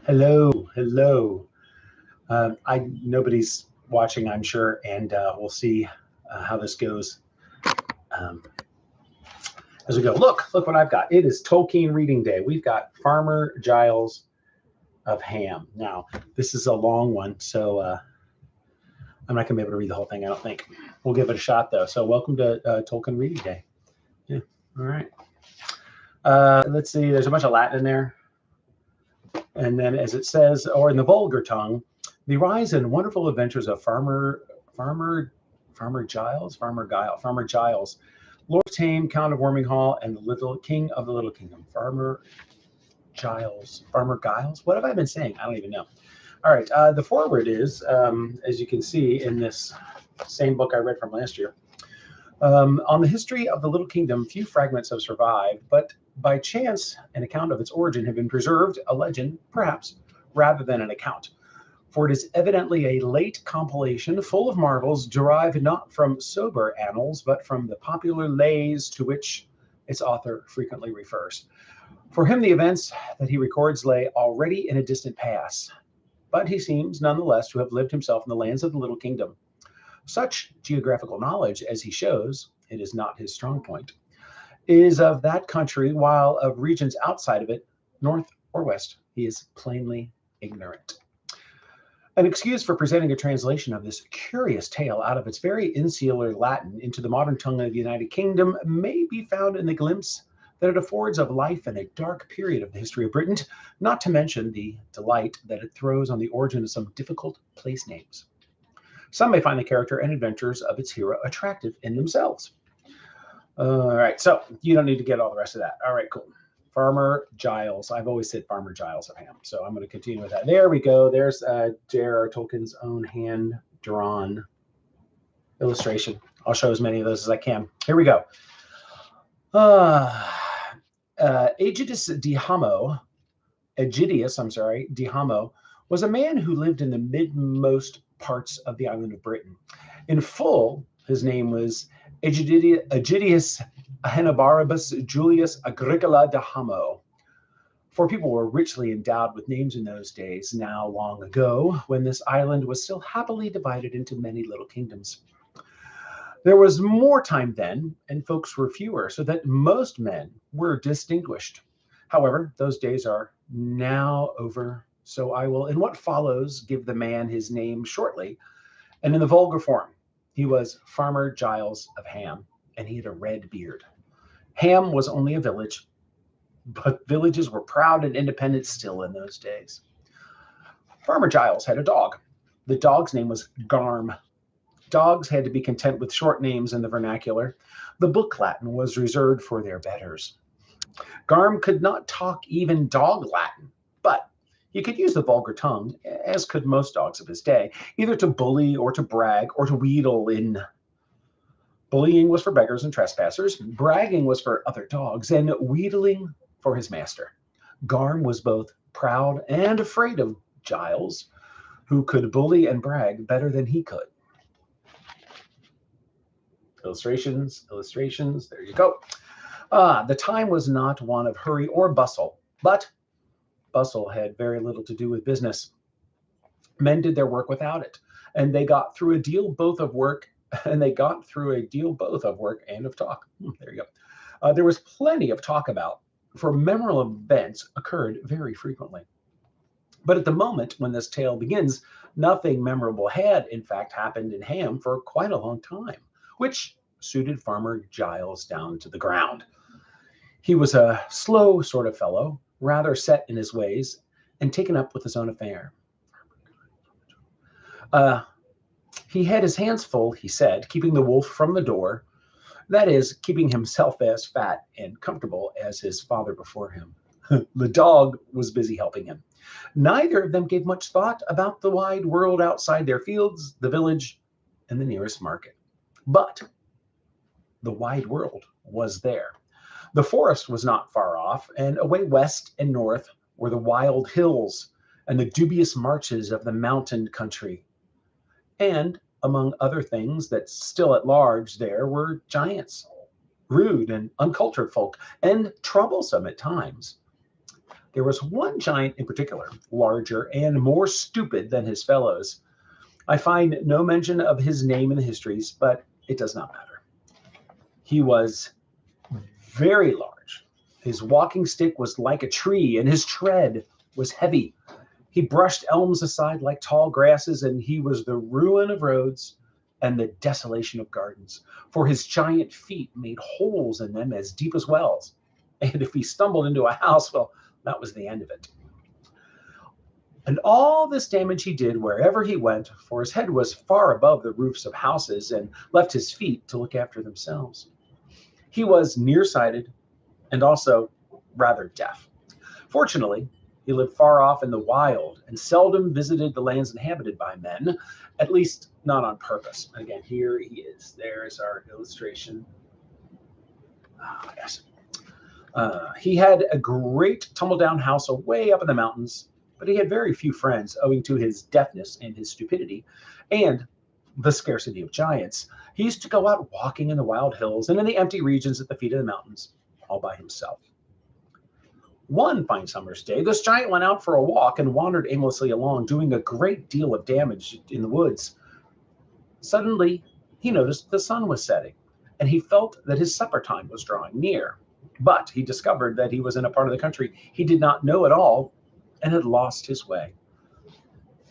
Hello, hello. I nobody's watching, I'm sure, and we'll see how this goes um, as we go. Look what I've got. It is Tolkien reading day. We've got Farmer Giles of Ham. Now, this is a long one, so I'm not going to be able to read the whole thing. I don't think. We'll give it a shot though. So, welcome to Tolkien reading day. Yeah. All right. Let's see. There's a bunch of Latin in there. And then, as it says, or in the vulgar tongue, the rise and wonderful adventures of Farmer Giles, Lord of Tame, Count of Worminghall, and the Little King of the Little Kingdom. Farmer Giles. What have I been saying? I don't even know. All right. The foreword is, as you can see in this same book I read from last year. On the history of the Little Kingdom, few fragments have survived, but by chance, an account of its origin have been preserved, a legend, perhaps, rather than an account. For it is evidently a late compilation full of marvels derived not from sober annals, but from the popular lays to which its author frequently refers. For him, the events that he records lay already in a distant past, but he seems nonetheless to have lived himself in the lands of the Little Kingdom. Such geographical knowledge as he shows, it is not his strong point, is of that country, while of regions outside of it, north or west, he is plainly ignorant. An excuse for presenting a translation of this curious tale out of its very insular Latin into the modern tongue of the United Kingdom may be found in the glimpse that it affords of life in a dark period of the history of Britain, not to mention the delight that it throws on the origin of some difficult place names. Some may find the character and adventures of its hero attractive in themselves. All right, so you don't need to get all the rest of that. All right, cool. Farmer Giles. I've always said Farmer Giles of Ham, so I'm going to continue with that. There we go. There's J.R.R. Tolkien's own hand-drawn illustration. I'll show as many of those as I can. Here we go. Aegidius de Hamo was a man who lived in the midmost parts of the island of Britain. In full, his name was Aegidius Ahenobarbus Julius Agricola de Hamo. For people were richly endowed with names in those days, now long ago, when this island was still happily divided into many little kingdoms. There was more time then, and folks were fewer, so that most men were distinguished. However, those days are now over, so I will, in what follows, give the man his name shortly, and in the vulgar form. He was Farmer Giles of Ham, and he had a red beard. Ham was only a village, but villages were proud and independent still in those days. Farmer Giles had a dog. The dog's name was Garm. Dogs had to be content with short names in the vernacular. The book Latin was reserved for their betters. Garm could not talk even dog Latin, but he could use the vulgar tongue, as could most dogs of his day, either to bully or to brag or to wheedle in. Bullying was for beggars and trespassers, bragging was for other dogs, and wheedling for his master. Garm was both proud and afraid of Giles, who could bully and brag better than he could. Illustrations, there you go. The time was not one of hurry or bustle, but bustle had very little to do with business. Men did their work without it, and they got through a deal both of work and of talk. There you go. There was plenty of talk about, for memorable events occurred very frequently. But at the moment when this tale begins, nothing memorable had, in fact, happened in Ham for quite a long time, which suited Farmer Giles down to the ground. He was a slow sort of fellow, rather set in his ways, and taken up with his own affair. He had his hands full, he said, keeping the wolf from the door, that is, keeping himself as fat and comfortable as his father before him. The dog was busy helping him. Neither of them gave much thought about the wide world outside their fields, the village, and the nearest market. But the wide world was there. The forest was not far off, and away west and north were the wild hills and the dubious marches of the mountain country. And among other things that still at large there were giants, rude and uncultured folk, and troublesome at times. There was one giant in particular, larger and more stupid than his fellows. I find no mention of his name in the histories, but it does not matter. He was very large. His walking stick was like a tree, and his tread was heavy. He brushed elms aside like tall grasses, and he was the ruin of roads and the desolation of gardens, for his giant feet made holes in them as deep as wells. And if he stumbled into a house, well, that was the end of it. And all this damage he did wherever he went, for his head was far above the roofs of houses and left his feet to look after themselves. He was nearsighted and also rather deaf. Fortunately, he lived far off in the wild and seldom visited the lands inhabited by men, at least not on purpose. Again, here he is. There's our illustration. Yes. He had a great tumble-down house away up in the mountains, but he had very few friends owing to his deafness and his stupidity and the scarcity of giants. He used to go out walking in the wild hills and in the empty regions at the feet of the mountains, all by himself. One fine summer's day, this giant went out for a walk and wandered aimlessly along, doing a great deal of damage in the woods. Suddenly, he noticed the sun was setting, and he felt that his supper time was drawing near. But he discovered that he was in a part of the country he did not know at all and had lost his way.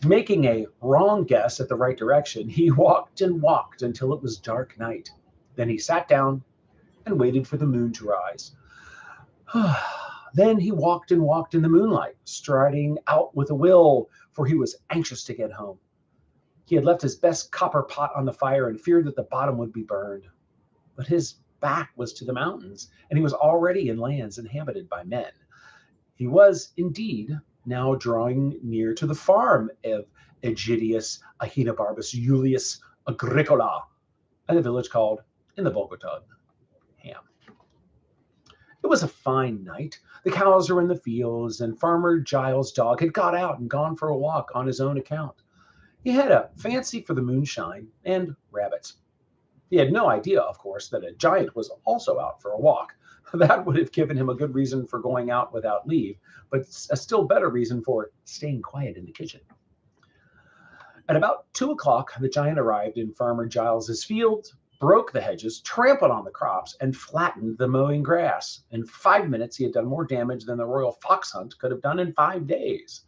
Making a wrong guess at the right direction, he walked and walked until it was dark night. Then he sat down and waited for the moon to rise. Then he walked and walked in the moonlight, striding out with a will, for he was anxious to get home. He had left his best copper pot on the fire and feared that the bottom would be burned. But his back was to the mountains, and he was already in lands inhabited by men. He was, indeed, now drawing near to the farm of Aegidius Ahenobarbus Julius Agricola, and the village called, in the vulgar tongue, Ham. It was a fine night. The cows were in the fields, and Farmer Giles' dog had got out and gone for a walk on his own account. He had a fancy for the moonshine and rabbits. He had no idea, of course, that a giant was also out for a walk. That would have given him a good reason for going out without leave, but a still better reason for staying quiet in the kitchen. At about 2 o'clock, the giant arrived in Farmer Giles's field, broke the hedges, trampled on the crops, and flattened the mowing grass. In 5 minutes, he had done more damage than the royal fox hunt could have done in 5 days.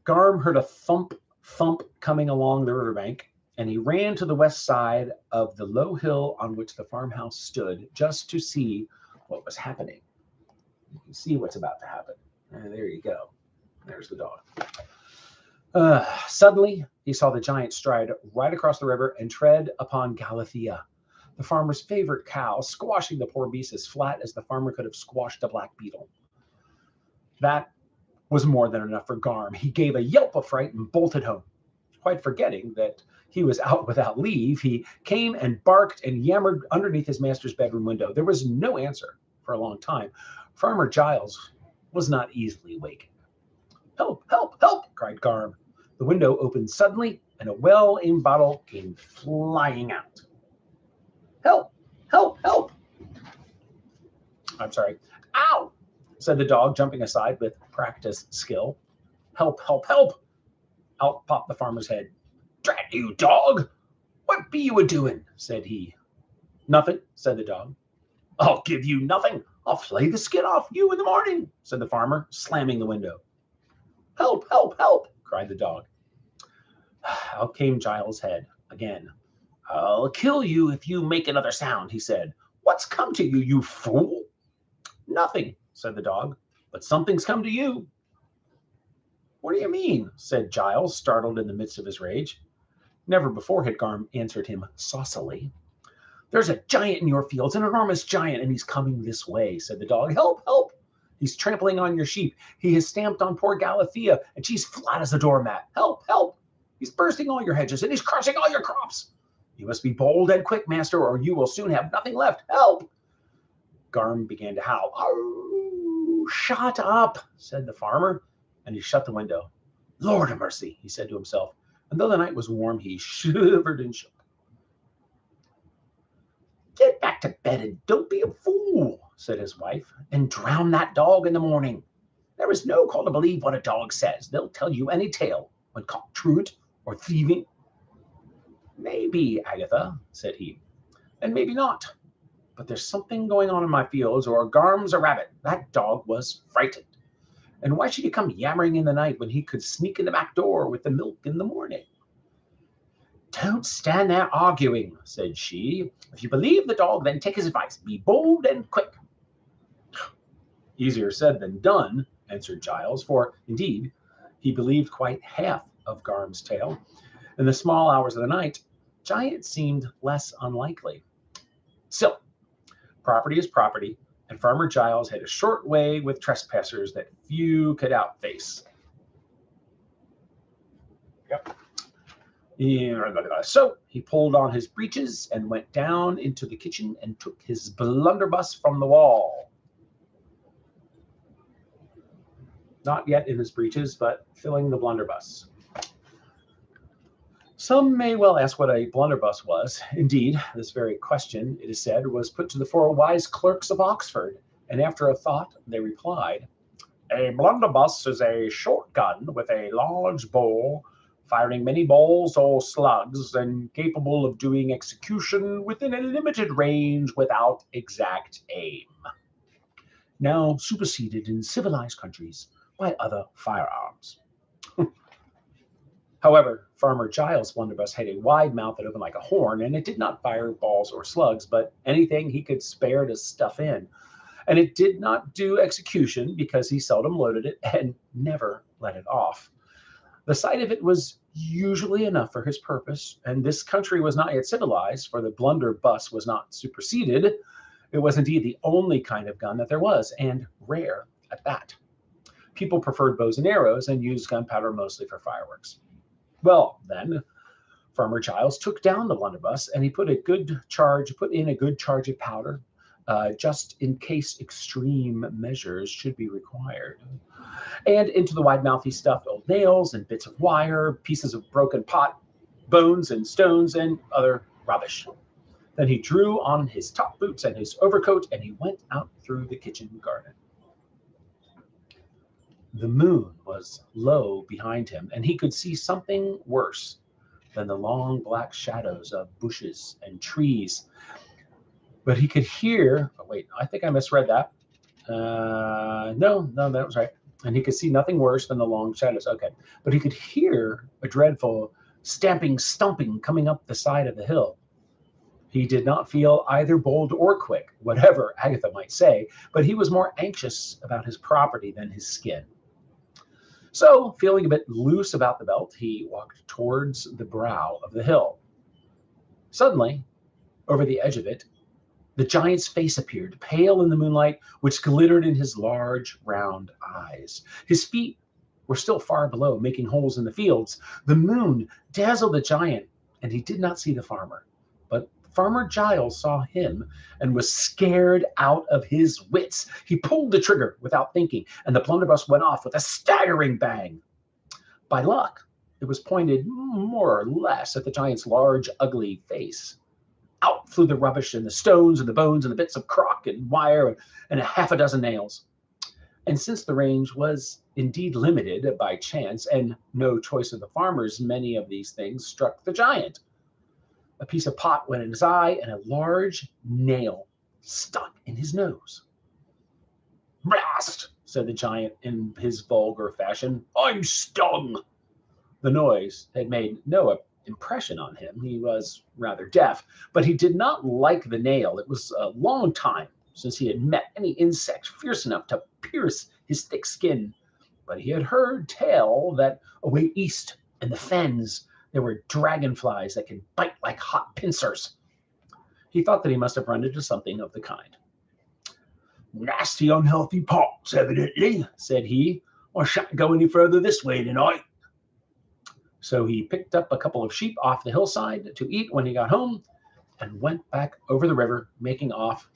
Garm heard a thump, thump coming along the riverbank, and he ran to the west side of the low hill on which the farmhouse stood just to see what was happening. You can see what's about to happen. And there you go. There's the dog. Suddenly, he saw the giant stride right across the river and tread upon Galathea, the farmer's favorite cow, squashing the poor beast as flat as the farmer could have squashed a black beetle. That was more than enough for Garm. He gave a yelp of fright and bolted home. Quite forgetting that he was out without leave, he came and barked and yammered underneath his master's bedroom window. There was no answer for a long time. Farmer Giles was not easily wakened. "Help, help, help," cried Garm. The window opened suddenly, and a well-aimed bottle came flying out. "Help, help, help." I'm sorry. "Ow," said the dog, jumping aside with practiced skill. "Help, help, help." Out popped the farmer's head. "Drat you, dog! What be you a-doing?" said he. "Nothing," said the dog. "I'll give you nothing. I'll flay the skin off you in the morning," said the farmer, slamming the window. "Help, help, help," cried the dog. Out came Giles' head again. "I'll kill you if you make another sound," he said. "What's come to you, you fool?" "Nothing," said the dog, "but something's come to you." "What do you mean?" said Giles, startled in the midst of his rage. Never before had Garm answered him saucily. "There's a giant in your fields, an enormous giant, and he's coming this way," said the dog. "Help, help! He's trampling on your sheep. He has stamped on poor Galathea, and she's flat as a doormat. Help, help! He's bursting all your hedges, and he's crushing all your crops. You must be bold and quick, master, or you will soon have nothing left. Help!" Garm began to howl. "Oh, shut up," said the farmer, and he shut the window. "Lord of mercy," he said to himself, and though the night was warm, he shivered and shook. "Get back to bed and don't be a fool," said his wife, and drown that dog in the morning. There is no call to believe what a dog says. They'll tell you any tale when caught truant or thieving. Maybe, Agatha, said he, and maybe not. But there's something going on in my fields, or Garm's a rabbit. That dog was frightened. And why should he come yammering in the night when he could sneak in the back door with the milk in the morning? Don't stand there arguing, said she. If you believe the dog, then take his advice. Be bold and quick. Easier said than done, answered Giles, for, indeed, he believed quite half of Garm's tale. In the small hours of the night, Giant seemed less unlikely. Still, property is property, and Farmer Giles had a short way with trespassers that few could outface. Yep. So he pulled on his breeches and went down into the kitchen and took his blunderbuss from the wall. Not yet in his breeches, but filling the blunderbuss. Some may well ask what a blunderbuss was. Indeed, this very question, it is said, was put to the 4 wise clerks of Oxford, and after a thought, they replied, "A blunderbuss is a short gun with a large bore, firing many balls or slugs, and capable of doing execution within a limited range without exact aim. Now superseded in civilized countries by other firearms." However, Farmer Giles' blunderbuss had a wide mouth that opened like a horn, and it did not fire balls or slugs, but anything he could spare to stuff in. And it did not do execution because he seldom loaded it and never let it off. The sight of it was usually enough for his purpose, and this country was not yet civilized, for the blunderbuss was not superseded. It was indeed the only kind of gun that there was, and rare at that. People preferred bows and arrows and used gunpowder mostly for fireworks. Well, then, Farmer Giles took down the blunderbuss, and he put in a good charge of powder, just in case extreme measures should be required. And into the wide mouth he stuffed old nails and bits of wire, pieces of broken pot, bones and stones, and other rubbish. Then he drew on his top boots and his overcoat, and he went out through the kitchen garden. The moon was low behind him, and he could see something worse than the long black shadows of bushes and trees. But he could hear, oh wait, I think I misread that. No, that was right. And he could see nothing worse than the long shadows. Okay. But he could hear a dreadful stamping, stumping coming up the side of the hill. He did not feel either bold or quick, whatever Agatha might say, but he was more anxious about his property than his skin. So, feeling a bit loose about the belt, he walked towards the brow of the hill. Suddenly, over the edge of it, the giant's face appeared, pale in the moonlight, which glittered in his large, round eyes. His feet were still far below, making holes in the fields. The moon dazzled the giant, and he did not see the farmer. But Farmer Giles saw him and was scared out of his wits. He pulled the trigger without thinking, and the blunderbuss went off with a staggering bang. By luck, it was pointed more or less at the giant's large, ugly face. Out flew the rubbish and the stones and the bones and the bits of crock and wire and a half a dozen nails. And since the range was indeed limited by chance and no choice of the farmers, many of these things struck the giant. A piece of pot went in his eye, and a large nail stuck in his nose. "Blast!" said the giant in his vulgar fashion. "I'm stung!" The noise had made no impression on him. He was rather deaf, but he did not like the nail. It was a long time since he had met any insect fierce enough to pierce his thick skin. But he had heard tell that away east in the fens there were dragonflies that could bite like hot pincers. He thought that he must have run into something of the kind. "Nasty, unhealthy pox, evidently," said he. "I shan't go any further this way tonight." So he picked up a couple of sheep off the hillside to eat when he got home and went back over the river, making off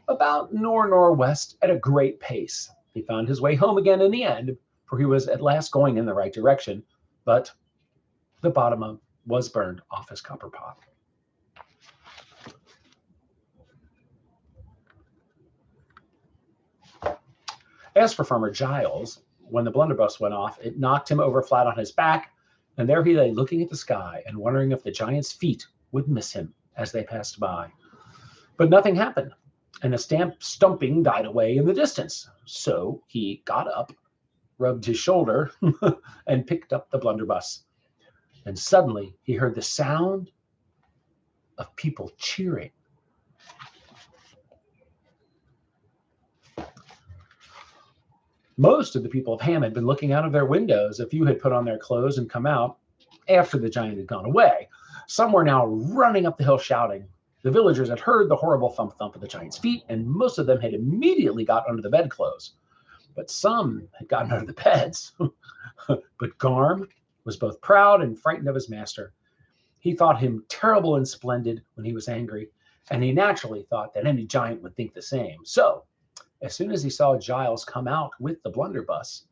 about northwest at a great pace. He found his way home again in the end, for he was at last going in the right direction, but the bottom was burned off his copper pot. As for Farmer Giles, when the blunderbuss went off, it knocked him over flat on his back, and there he lay looking at the sky and wondering if the giant's feet would miss him as they passed by. But nothing happened, and the stumping died away in the distance. So he got up, rubbed his shoulder, and picked up the blunderbuss. And suddenly he heard the sound of people cheering. Most of the people of Ham had been looking out of their windows. A few had put on their clothes and come out after the giant had gone away. Some were now running up the hill shouting. The villagers had heard the horrible thump-thump of the giant's feet, and most of them had immediately got under the bedclothes. But some had gotten out of the beds. But Garm was both proud and frightened of his master. He thought him terrible and splendid when he was angry, and he naturally thought that any giant would think the same. So, as soon as he saw Giles come out with the blunderbuss,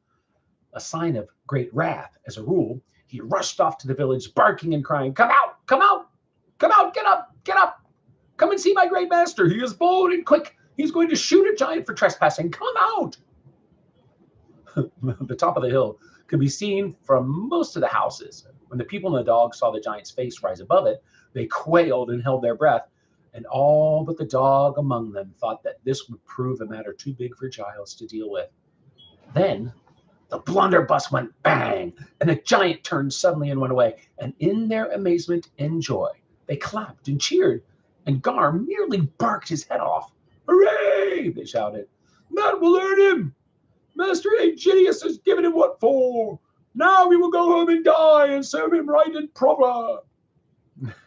a sign of great wrath, as a rule, he rushed off to the village, barking and crying, "Come out! Come out! Come out! Get up! Get up! Come and see my great master. He is bold and quick. He's going to shoot a giant for trespassing. Come out!" The top of the hill could be seen from most of the houses. When the people and the dog saw the giant's face rise above it, they quailed and held their breath, and all but the dog among them thought that this would prove a matter too big for Giles to deal with. Then the blunderbuss went bang, and the giant turned suddenly and went away. And in their amazement and joy, they clapped and cheered, and Garm nearly barked his head off. "Hooray!" they shouted. "That will earn him! Master Aegidius has given him what for. Now we will go home and die and serve him right and proper."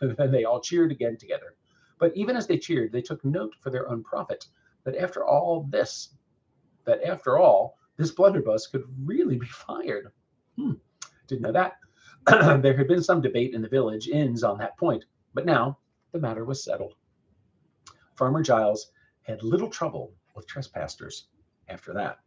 Then they all cheered again together. But even as they cheered, they took note for their own profit that after all, this blunderbuss could really be fired. Didn't know that. There had been some debate in the village inns on that point, but now the matter was settled. Farmer Giles had little trouble with trespassers after that.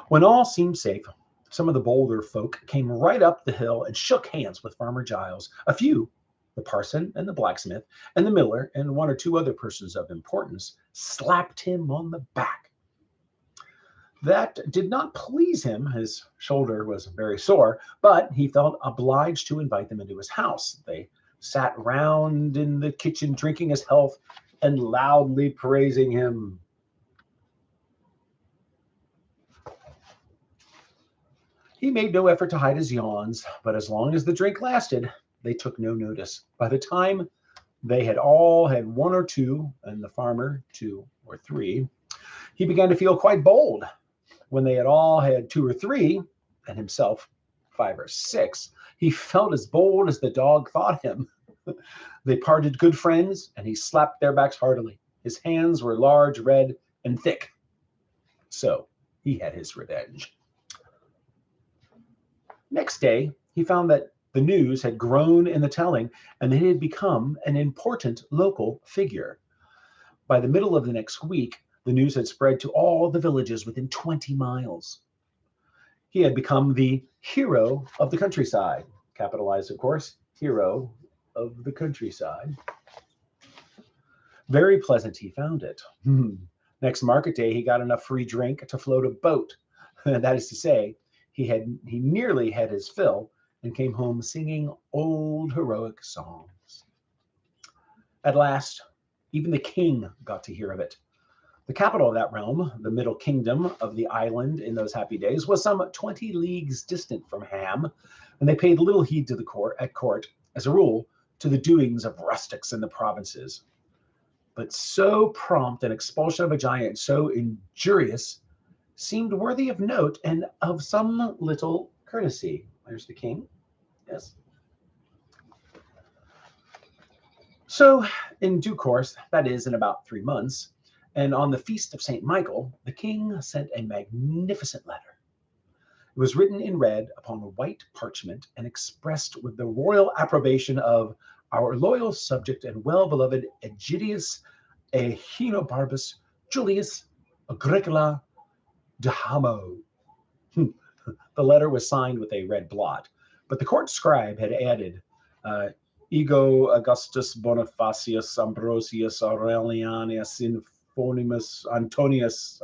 When all seemed safe, some of the bolder folk came right up the hill and shook hands with Farmer Giles. A few, the parson and the blacksmith and the miller and one or two other persons of importance, slapped him on the back. That did not please him. His shoulder was very sore, but he felt obliged to invite them into his house. They sat round in the kitchen drinking his health and loudly praising him. He made no effort to hide his yawns, but as long as the drink lasted, they took no notice. By the time they had all had one or two, and the farmer 2 or 3, he began to feel quite bold. When they had all had 2 or 3, and himself 5 or 6, he felt as bold as the dog thought him. They parted good friends, and he slapped their backs heartily. His hands were large, red, and thick. So he had his revenge. Next day, he found that the news had grown in the telling, and that he had become an important local figure. By the middle of the next week, the news had spread to all the villages within 20 miles. He had become the hero of the countryside. Capitalized, of course, hero of the countryside. Very pleasant he found it. Next market day, he got enough free drink to float a boat. That is to say, he nearly had his fill and came home singing old heroic songs. At last, even the king got to hear of it. The capital of that realm, the middle kingdom of the island in those happy days, was some 20 leagues distant from Ham, and they paid little heed to the court, as a rule, to the doings of rustics in the provinces. But so prompt an expulsion of a giant, so injurious, seemed worthy of note and of some little courtesy. There's the king. Yes. So, in due course, that is, in about 3 months, and on the feast of St. Michael, the king sent a magnificent letter. It was written in red upon a white parchment and expressed with the royal approbation of our loyal subject and well-beloved Aegidius Ahenobarbus Julius Agricola de Hamo. The letter was signed with a red blot, but the court scribe had added, Ego Augustus Bonifacius Ambrosius Aurelianus Antoninus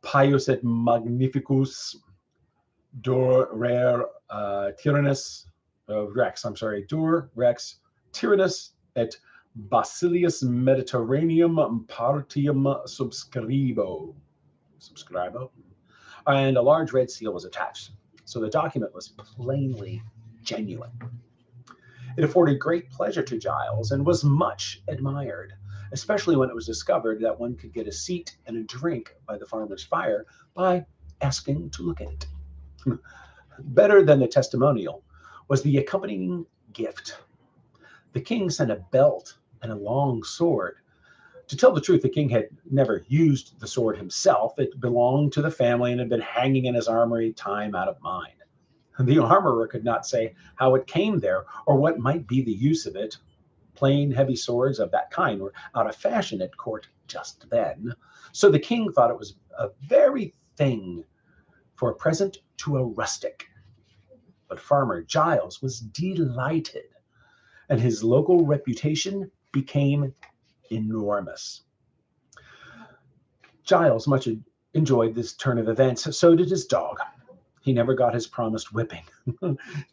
Pius et Magnificus Dur Rex Tyrannus et Basilius Mediterraneum Partium subscribo, and a large red seal was attached, so the document was plainly genuine. It afforded great pleasure to Giles and was much admired, especially when it was discovered that one could get a seat and a drink by the farmer's fire by asking to look at it. Better than the testimonial was the accompanying gift. The king sent a belt and a long sword. To tell the truth, the king had never used the sword himself. It belonged to the family and had been hanging in his armory time out of mind. The armorer could not say how it came there or what might be the use of it. Plain, heavy swords of that kind were out of fashion at court just then, so the king thought it was a very thing for a present to a rustic. But Farmer Giles was delighted, and his local reputation became enormous. Giles much enjoyed this turn of events. So did his dog. He never got his promised whipping.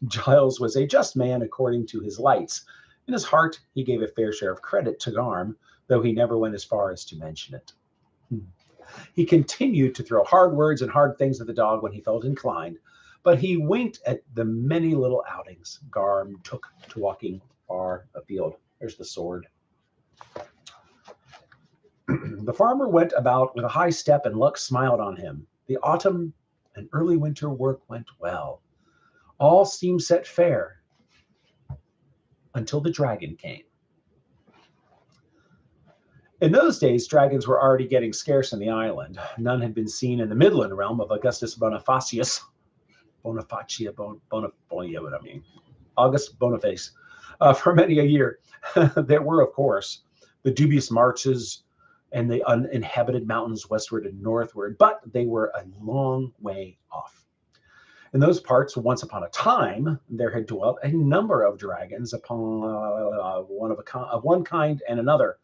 Giles was a just man according to his lights. In his heart, he gave a fair share of credit to Garm, though he never went as far as to mention it. He continued to throw hard words and hard things at the dog when he felt inclined, but he winked at the many little outings Garm took to walking far afield. There's the sword. The farmer went about with a high step, and luck smiled on him. The autumn and early winter work went well. All seemed set fair until the dragon came. In those days, dragons were already getting scarce in the island. None had been seen in the midland realm of Augustus Bonifacius. August Boniface. For many a year. There were, of course, the dubious marches and the uninhabited mountains westward and northward, but they were a long way off. In those parts, once upon a time, there had dwelt a number of dragons upon one kind and another,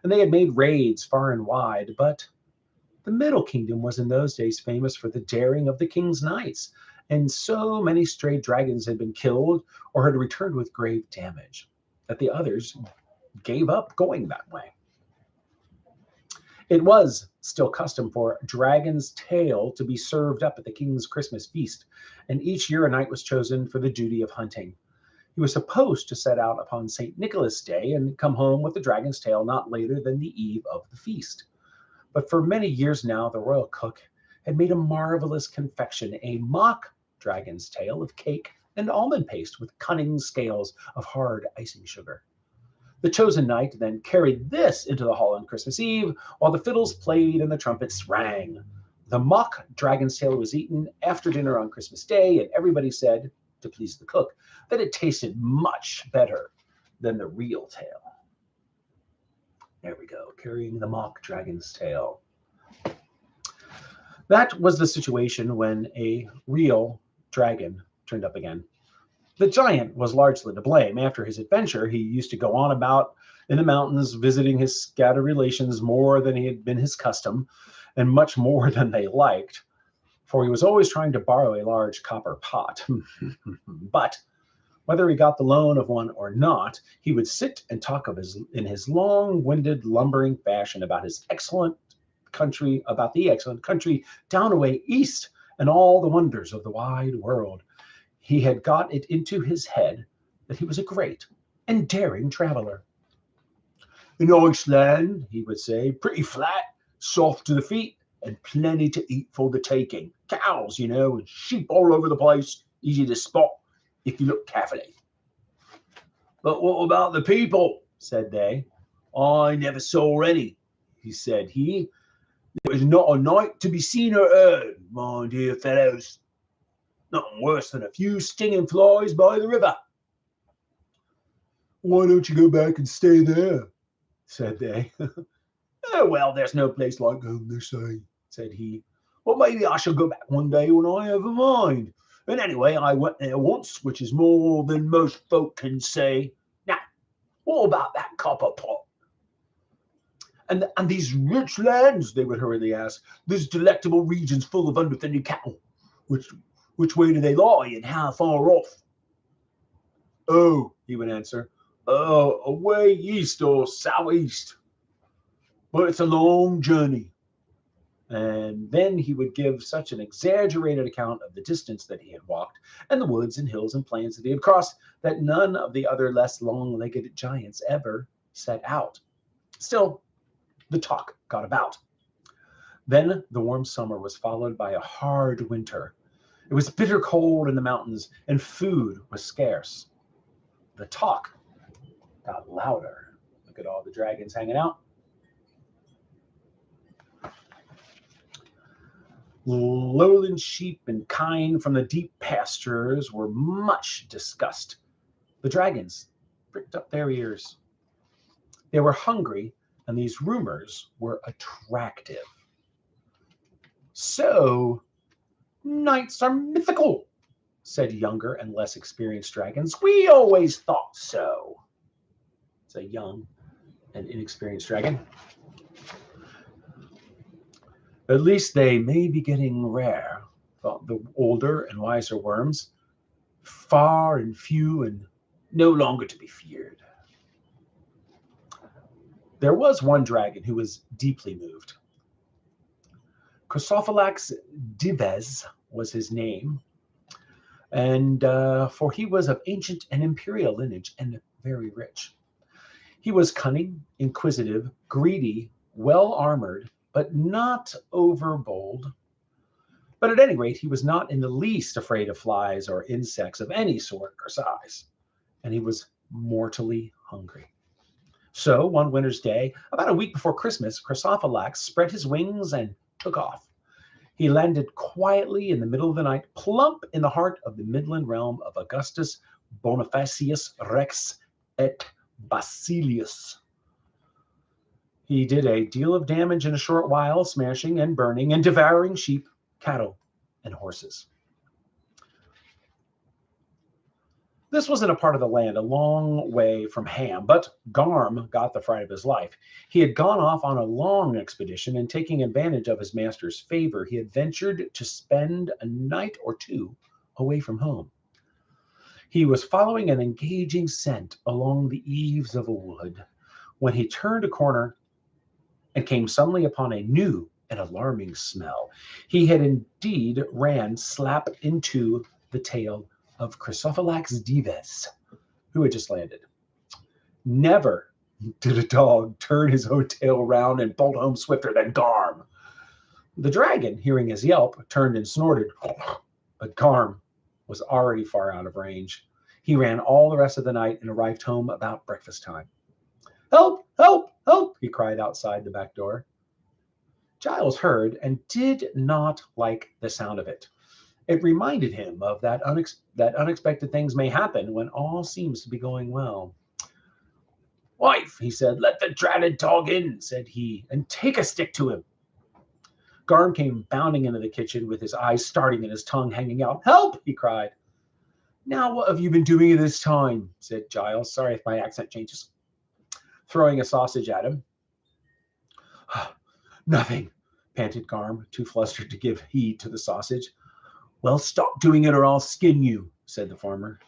and they had made raids far and wide, but the Middle Kingdom was in those days famous for the daring of the king's knights, and so many stray dragons had been killed or had returned with grave damage that the others gave up going that way. It was still custom for dragon's tail to be served up at the king's Christmas feast, and each year a knight was chosen for the duty of hunting. He was supposed to set out upon St. Nicholas Day and come home with the dragon's tail not later than the eve of the feast. But for many years now, the royal cook had made a marvelous confection, a mock dragon's tail of cake and almond paste with cunning scales of hard icing sugar. The chosen knight then carried this into the hall on Christmas Eve, while the fiddles played and the trumpets rang. The mock dragon's tail was eaten after dinner on Christmas Day, and everybody said, to please the cook, that it tasted much better than the real tail. There we go, carrying the mock dragon's tail. That was the situation when a real dragon turned up again. The giant was largely to blame. After his adventure, he used to go on about in the mountains, visiting his scattered relations more than he had been his custom, and much more than they liked, for he was always trying to borrow a large copper pot. But whether he got the loan of one or not, he would sit and talk in his long-winded, lumbering fashion about the excellent country down away east and all the wonders of the wide world. He had got it into his head that he was a great and daring traveler. In Iceland, he would say, pretty flat, soft to the feet, and plenty to eat for the taking. Cows, and sheep all over the place, easy to spot if you look carefully. But what about the people? Said they. I never saw any, said he. There was not a night to be seen or heard, my dear fellows. Nothing worse than a few stinging flies by the river. Why don't you go back and stay there? Said they. Oh, well, there's no place like home, they say, said he. Well, maybe I shall go back one day when I have a mind. And anyway, I went there once, which is more than most folk can say. Now, what about that copper pot? And these rich lands, they would hurriedly ask, these delectable regions full of underfed cattle, which way do they lie and how far off? Oh, he would answer, away east or southeast. But it's a long journey. And then he would give such an exaggerated account of the distance that he had walked, and the woods and hills and plains that he had crossed, that none of the other less long-legged giants ever set out. Still, the talk got about. Then the warm summer was followed by a hard winter. It was bitter cold in the mountains, and food was scarce. The talk got louder. Look at all the dragons hanging out. Lowland sheep and kine from the deep pastures were much discussed. The dragons pricked up their ears. They were hungry, and these rumors were attractive. So, knights are mythical, said younger and less experienced dragons. We always thought so. It's a young and inexperienced dragon. At least they may be getting rare, thought the older and wiser worms, far and few and no longer to be feared. There was one dragon who was deeply moved. Chrysophylax Dives was his name, and for he was of ancient and imperial lineage and very rich. He was cunning, inquisitive, greedy, well-armored, but not overbold. But at any rate, he was not in the least afraid of flies or insects of any sort or size, and he was mortally hungry. So one winter's day, about a week before Christmas, Chrysophylax spread his wings and took off. He landed quietly in the middle of the night, plump in the heart of the midland realm of Augustus Bonifacius Rex et Basilius. He did a deal of damage in a short while, smashing and burning and devouring sheep, cattle, and horses. This was in a part of the land a long way from Ham, but Garm got the fright of his life. He had gone off on a long expedition, and taking advantage of his master's favor, he had ventured to spend a night or two away from home. He was following an engaging scent along the eaves of a wood when he turned a corner and came suddenly upon a new and alarming smell. He had indeed ran slap into the tail of Chrysophylax Dives, who had just landed. Never did a dog turn his own tail round and bolt home swifter than Garm. The dragon, hearing his yelp, turned and snorted, but Garm was already far out of range. He ran all the rest of the night and arrived home about breakfast time. Help! Help! Help! He cried outside the back door. Giles heard and did not like the sound of it. It reminded him of that unexpected things may happen when all seems to be going well. Wife, he said, let the dratted dog in, said he, and take a stick to him. Garm came bounding into the kitchen with his eyes starting and his tongue hanging out. Help! He cried. Now what have you been doing this time? Said Giles. Sorry if my accent changes. Throwing a sausage at him. Nothing, panted Garm, too flustered to give heed to the sausage. Well, stop doing it or I'll skin you, said the farmer.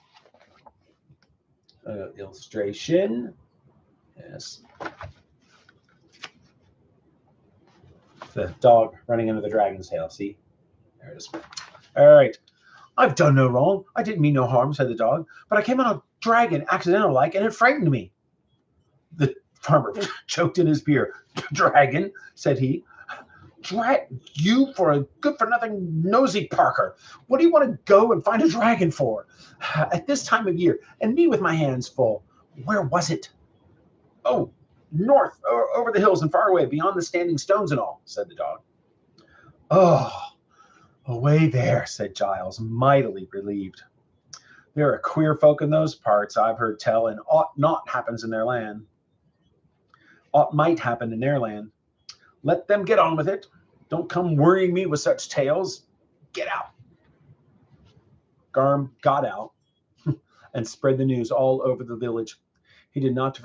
Illustration. Yes. The dog running into the dragon's tail. See? There it is. All right. I've done no wrong. I didn't mean no harm, said the dog, but I came on a dragon accidental-like, and it frightened me. The farmer choked in his beer. Dragon, said he. Drat you for a good-for-nothing nosy Parker. What do you want to go and find a dragon for? At this time of year, and me with my hands full. Where was it? Oh, north, over the hills and far away, beyond the standing stones and all, said the dog. Oh, away there, said Giles, mightily relieved. There are queer folk in those parts, I've heard tell, and aught not happens in their land. Aught might happen in their land. Let them get on with it. Don't come worrying me with such tales. Get out. Garm got out and spread the news all over the village. He did not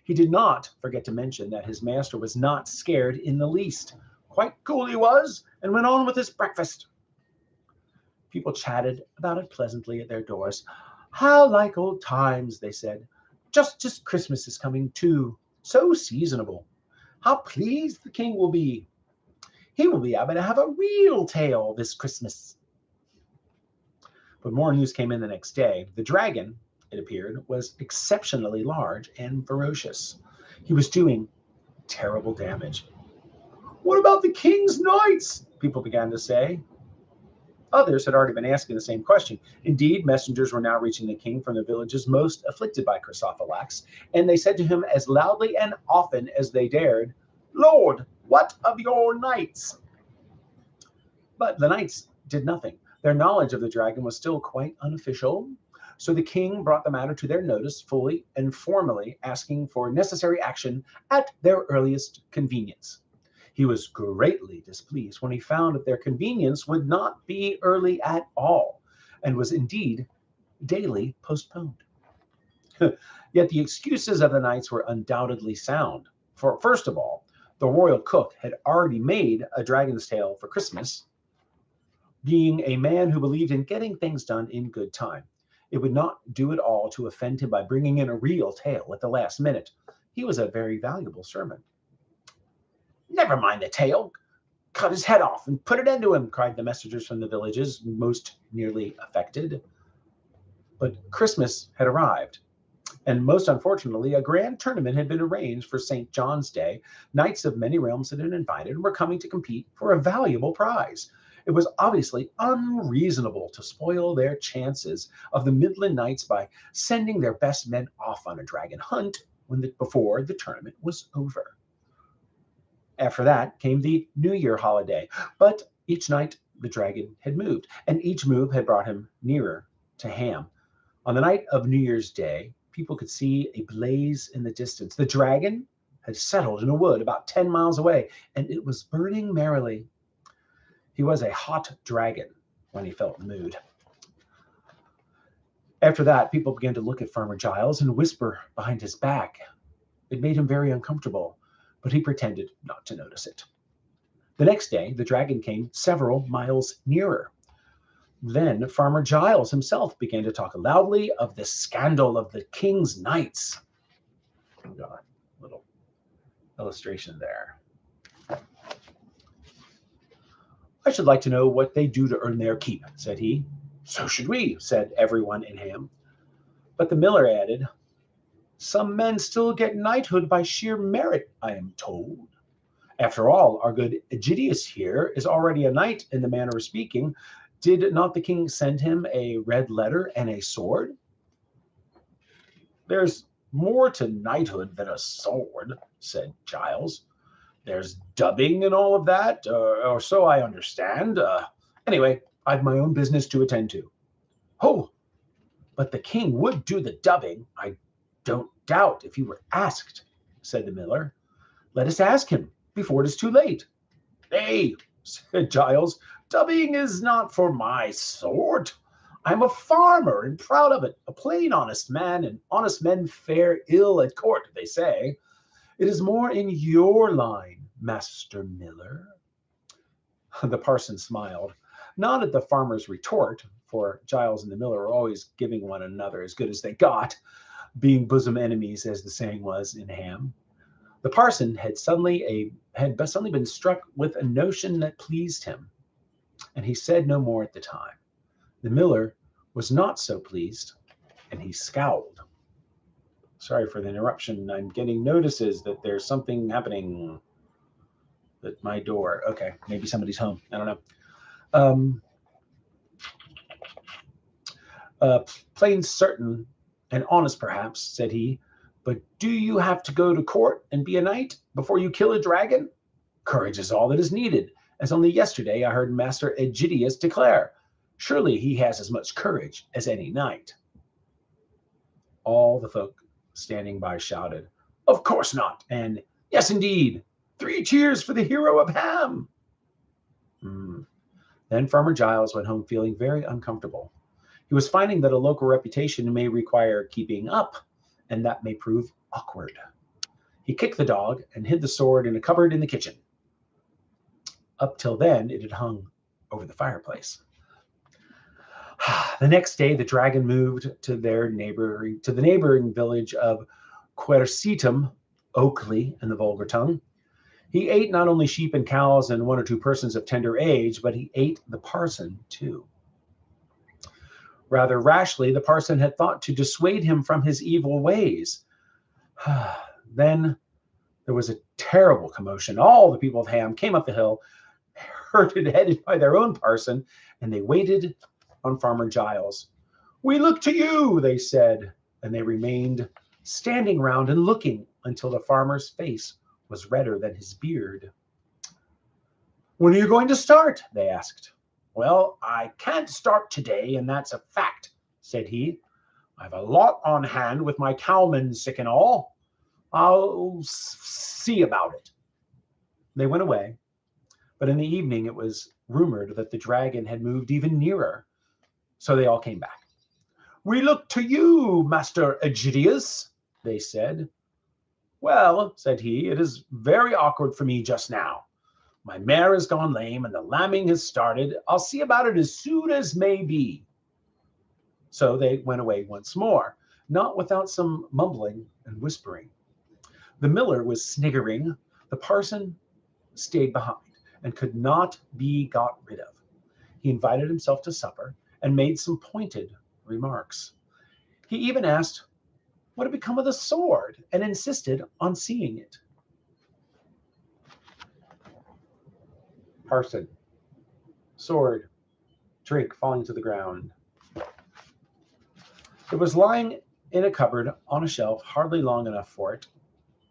he did not forget to mention that his master was not scared in the least. Quite cool he was, and went on with his breakfast. People chatted about it pleasantly at their doors. How like old times, they said. Just as Christmas is coming too. So seasonable. How pleased the king will be. He will be able to have a real tail this Christmas. But more news came in the next day. The dragon, it appeared, was exceptionally large and ferocious. He was doing terrible damage. What about the king's knights? People began to say. Others had already been asking the same question. Indeed, messengers were now reaching the king from the villages most afflicted by Chrysophylax, and they said to him as loudly and often as they dared, Lord, what of your knights? But the knights did nothing. Their knowledge of the dragon was still quite unofficial, so the king brought the matter to their notice fully and formally, asking for necessary action at their earliest convenience. He was greatly displeased when he found that their convenience would not be early at all, and was indeed daily postponed. Yet the excuses of the knights were undoubtedly sound. For first of all, the royal cook had already made a dragon's tail for Christmas, being a man who believed in getting things done in good time. It would not do at all to offend him by bringing in a real tail at the last minute. He was a very valuable servant. Never mind the tail. Cut his head off and put it into him, cried the messengers from the villages most nearly affected. But Christmas had arrived, and most unfortunately, a grand tournament had been arranged for St. John's Day. Knights of many realms had been invited and were coming to compete for a valuable prize. It was obviously unreasonable to spoil their chances of the Midland Knights by sending their best men off on a dragon hunt before the tournament was over. After that came the New Year holiday, but each night the dragon had moved, and each move had brought him nearer to Ham. On the night of New Year's Day, people could see a blaze in the distance. The dragon had settled in a wood about 10 miles away, and it was burning merrily. He was a hot dragon when he felt in the mood. After that, people began to look at Farmer Giles and whisper behind his back. It made him very uncomfortable, but he pretended not to notice it. The next day, the dragon came several miles nearer. Then Farmer Giles himself began to talk loudly of the scandal of the king's knights. Got a little illustration there. I should like to know what they do to earn their keep, said he. So should we, said everyone in Ham. But the miller added, some men still get knighthood by sheer merit, I am told. After all, our good Aegidius here is already a knight in the manner of speaking. Did not the king send him a red letter and a sword? There's more to knighthood than a sword, said Giles. There's dubbing and all of that, or so I understand. Anyway, I've my own business to attend to. Oh, but the king would do the dubbing, I don't doubt, if he were asked, said the miller. Let us ask him before it is too late. Nay, said Giles, dubbing is not for my sort. I'm a farmer and proud of it, a plain honest man, and honest men fare ill at court, they say. It is more in your line, Master Miller. The parson smiled, not at the farmer's retort, for Giles and the miller were always giving one another as good as they got, being bosom enemies, as the saying was in Ham. The parson had suddenly been struck with a notion that pleased him, and he said no more at the time. The miller was not so pleased, and he scowled. Sorry for the interruption. I'm getting notices that there's something happening at my door. Okay, maybe somebody's home. I don't know. Plain certain and honest, perhaps, said he, but do you have to go to court and be a knight before you kill a dragon? Courage is all that is needed, as only yesterday I heard Master Aegidius declare. Surely he has as much courage as any knight. All the folk standing by shouted, of course not, and yes, indeed, 3 cheers for the hero of Ham. Then Farmer Giles went home feeling very uncomfortable. He was finding that a local reputation may require keeping up, and that may prove awkward. He kicked the dog and hid the sword in a cupboard in the kitchen. Up till then, it had hung over the fireplace. The next day, the dragon moved to the neighboring village of Quercetum, Oakley in the vulgar tongue. He ate not only sheep and cows and one or two persons of tender age, but he ate the parson too. Rather rashly, the parson had thought to dissuade him from his evil ways. Then there was a terrible commotion. All the people of Ham came up the hill, headed by their own parson, and they waited on Farmer Giles. "We look to you," they said, and they remained standing round and looking until the farmer's face was redder than his beard. "When are you going to start?" they asked. "Well, I can't start today, and that's a fact," said he. "I've a lot on hand with my cowmen sick and all. I'll see about it." They went away, but in the evening it was rumored that the dragon had moved even nearer. So they all came back. "We look to you, Master Egidius," they said. "Well," said he, "it is very awkward for me just now. My mare has gone lame and the lambing has started. I'll see about it as soon as may be." So they went away once more, not without some mumbling and whispering. The miller was sniggering. The parson stayed behind and could not be got rid of. He invited himself to supper and made some pointed remarks. He even asked what had become of the sword and insisted on seeing it. Parson. Sword. Drink falling to the ground. It was lying in a cupboard on a shelf hardly long enough for it.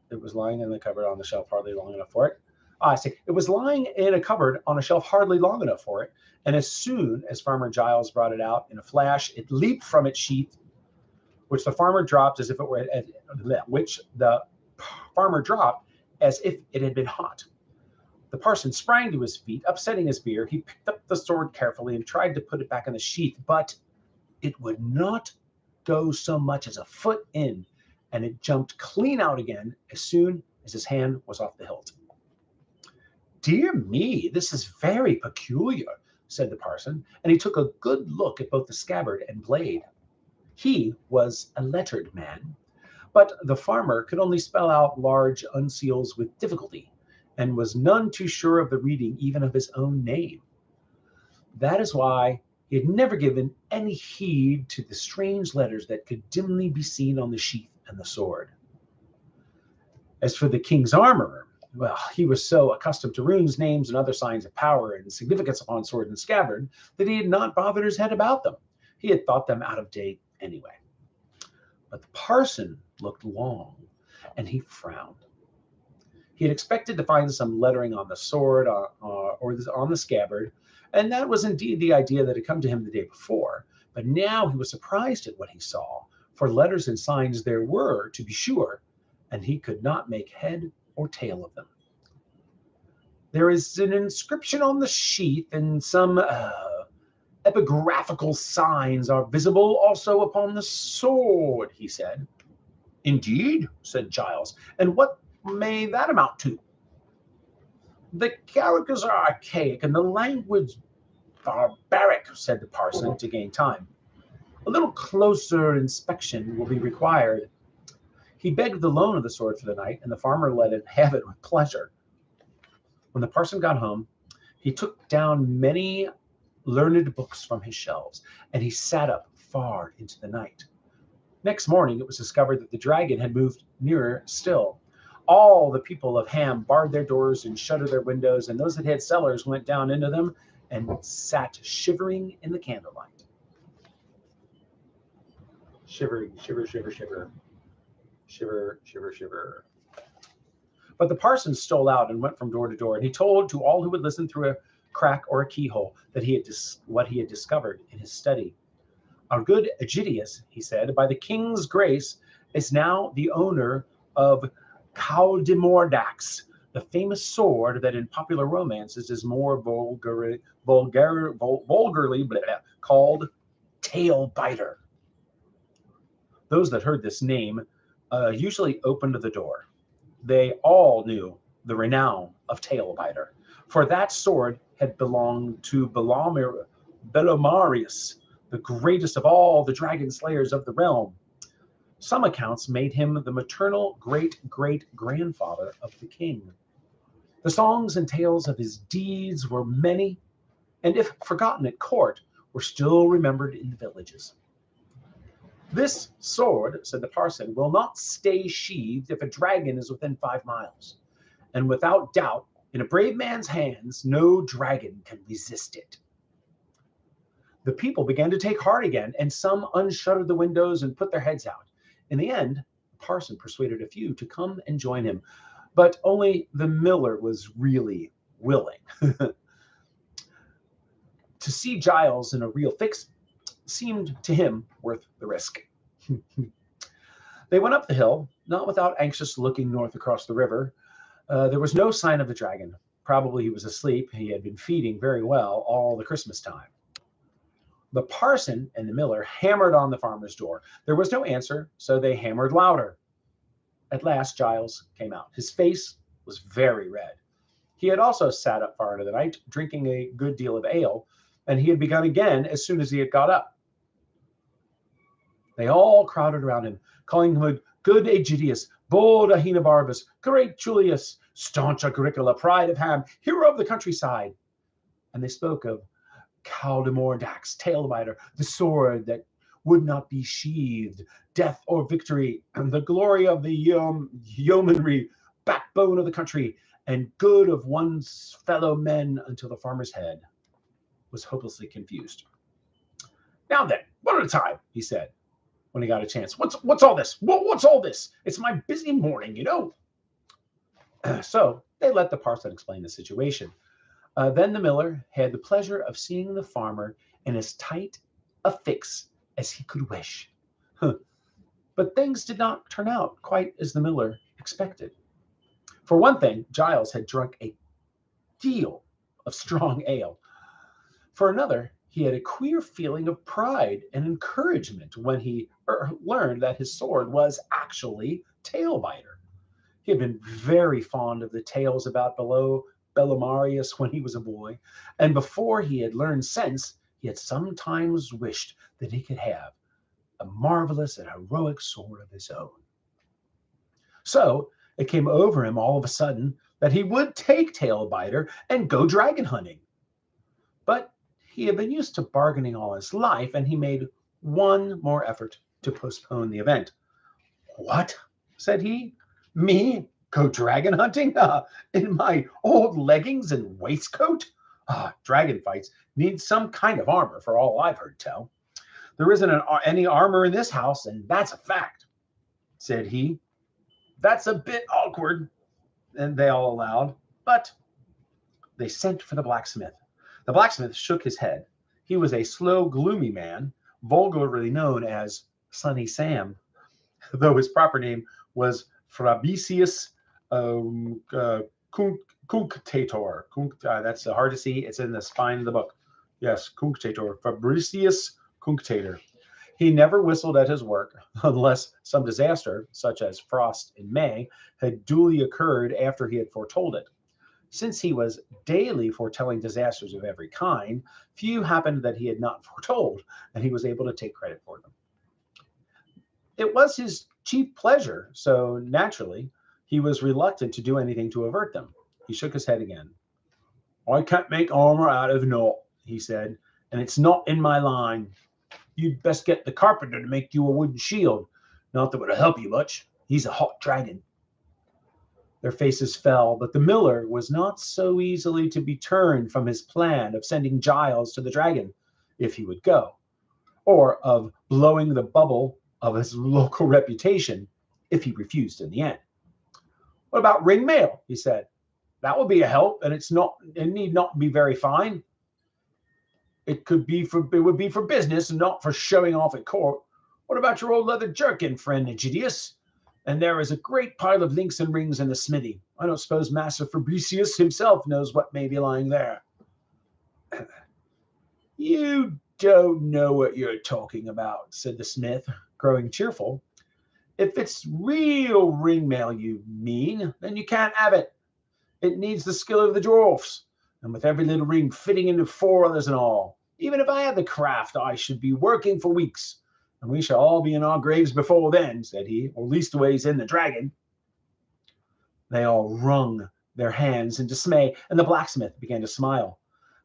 It was lying in the cupboard on the shelf hardly long enough for it. I see. It was lying in a cupboard on a shelf hardly long enough for it, and as soon as Farmer Giles brought it out in a flash, it leaped from its sheath, which the farmer dropped as if it were had been hot. The parson sprang to his feet, upsetting his beer. He picked up the sword carefully and tried to put it back in the sheath, but it would not go so much as a foot in, and it jumped clean out again as soon as his hand was off the hilt. "Dear me, this is very peculiar," said the parson, and he took a good look at both the scabbard and blade. He was a lettered man, but the farmer could only spell out large unseals with difficulty, and was none too sure of the reading even of his own name. That is why he had never given any heed to the strange letters that could dimly be seen on the sheath and the sword. As for the king's armorer, well, he was so accustomed to runes, names, and other signs of power and significance upon sword and scabbard that he had not bothered his head about them. He had thought them out of date anyway. But the parson looked long, and he frowned. He had expected to find some lettering on the sword or on the scabbard, and that was indeed the idea that had come to him the day before. But now he was surprised at what he saw, for letters and signs there were, to be sure, and he could not make head or tail of them. "There is an inscription on the sheath, and some epigraphical signs are visible also upon the sword," he said. "Indeed," said Giles, "and what may that amount to?" "The characters are archaic and the language barbaric," said the parson, to gain time. "A little closer inspection will be required." He begged the loan of the sword for the night, and the farmer let him have it with pleasure. When the parson got home, he took down many learned books from his shelves, and he sat up far into the night. Next morning, it was discovered that the dragon had moved nearer still. All the people of Ham barred their doors and shuttered their windows, and those that had cellars went down into them and sat shivering in the candlelight. Shivering, shiver, shiver, shiver. Shiver, shiver, shiver. But the parson stole out and went from door to door, and he told to all who would listen through a crack or a keyhole that what he had discovered in his study. "Our good Egidius," he said, "by the king's grace, is now the owner of Caldimordax, the famous sword that in popular romances is more vulgarly called Tail Biter." Those that heard this name usually opened the door. They all knew the renown of Tailbiter, for that sword had belonged to Belomarius, the greatest of all the dragon slayers of the realm. Some accounts made him the maternal great-great-grandfather of the king. The songs and tales of his deeds were many, and if forgotten at court, were still remembered in the villages. "This sword," said the parson, "will not stay sheathed if a dragon is within 5 miles. And without doubt, in a brave man's hands, no dragon can resist it." The people began to take heart again, and some unshuttered the windows and put their heads out. In the end, the parson persuaded a few to come and join him, but only the miller was really willing. To see Giles in a real fix seemed to him worth the risk. They went up the hill, not without anxious looking north across the river. There was no sign of the dragon. Probably he was asleep. He had been feeding very well all the Christmas time. The parson and the miller hammered on the farmer's door. There was no answer, so they hammered louder. At last Giles came out. His face was very red. He had also sat up far into the night, drinking a good deal of ale, and he had begun again as soon as he had got up. They all crowded around him, calling him good Aegidius, bold Ahenobarbus, great Julius, staunch Agricola, pride of Ham, hero of the countryside. And they spoke of Caldemordax, Tailbiter, the sword that would not be sheathed, death or victory, and the glory of the yeomanry, backbone of the country, and good of one's fellow men, until the farmer's head was hopelessly confused. "Now then, one at a time," he said, when he got a chance. What's all this? What's all this? It's my busy morning, you know." So they let the parson explain the situation. Then the miller had the pleasure of seeing the farmer in as tight a fix as he could wish. But things did not turn out quite as the miller expected. For one thing, Giles had drunk a deal of strong ale. For another, he had a queer feeling of pride and encouragement when he learned that his sword was actually Tailbiter. He had been very fond of the tales about Belomarius when he was a boy, and before he had learned sense, he had sometimes wished that he could have a marvelous and heroic sword of his own. So it came over him all of a sudden that he would take Tailbiter and go dragon hunting. But he had been used to bargaining all his life, and he made one more effort to postpone the event. "What?" said he. "Me go dragon hunting? In my old leggings and waistcoat? Dragon fights need some kind of armor, for all I've heard tell. There isn't any armor in this house, and that's a fact," said he. "That's a bit awkward," and they all allowed. But they sent for the blacksmith. The blacksmith shook his head. He was a slow, gloomy man, vulgarly known as Sunny Sam, though his proper name was Fabricius Cunctator. That's hard to see. It's in the spine of the book. Yes, Cunctator. Fabricius Cunctator. He never whistled at his work unless some disaster, such as frost in May, had duly occurred after he had foretold it. Since he was daily foretelling disasters of every kind, few happened that he had not foretold, and he was able to take credit for them. It was his chief pleasure, so naturally he was reluctant to do anything to avert them. He shook his head again. "I can't make armor out of naught," he said, "and it's not in my line. You'd best get the carpenter to make you a wooden shield. Not that it'll help you much. He's a hot dragon." Their faces fell, but the miller was not so easily to be turned from his plan of sending Giles to the dragon, if he would go, or of blowing the bubble of his local reputation, if he refused in the end. "What about ring mail?" he said. "That would be a help, and it need not be very fine. It would be for business and not for showing off at court. What about your old leather jerkin, friend Aegidius? And there is a great pile of links and rings in the smithy. I don't suppose Master Fabricius himself knows what may be lying there." "You don't know what you're talking about," said the smith, growing cheerful. If it's real ring mail you mean, then you can't have it. It needs the skill of the dwarfs, and with every little ring fitting into 4 others and all. Even if I had the craft, I should be working for weeks, and we shall all be in our graves before then, said he, or leastways in the dragon. They all wrung their hands in dismay, and the blacksmith began to smile.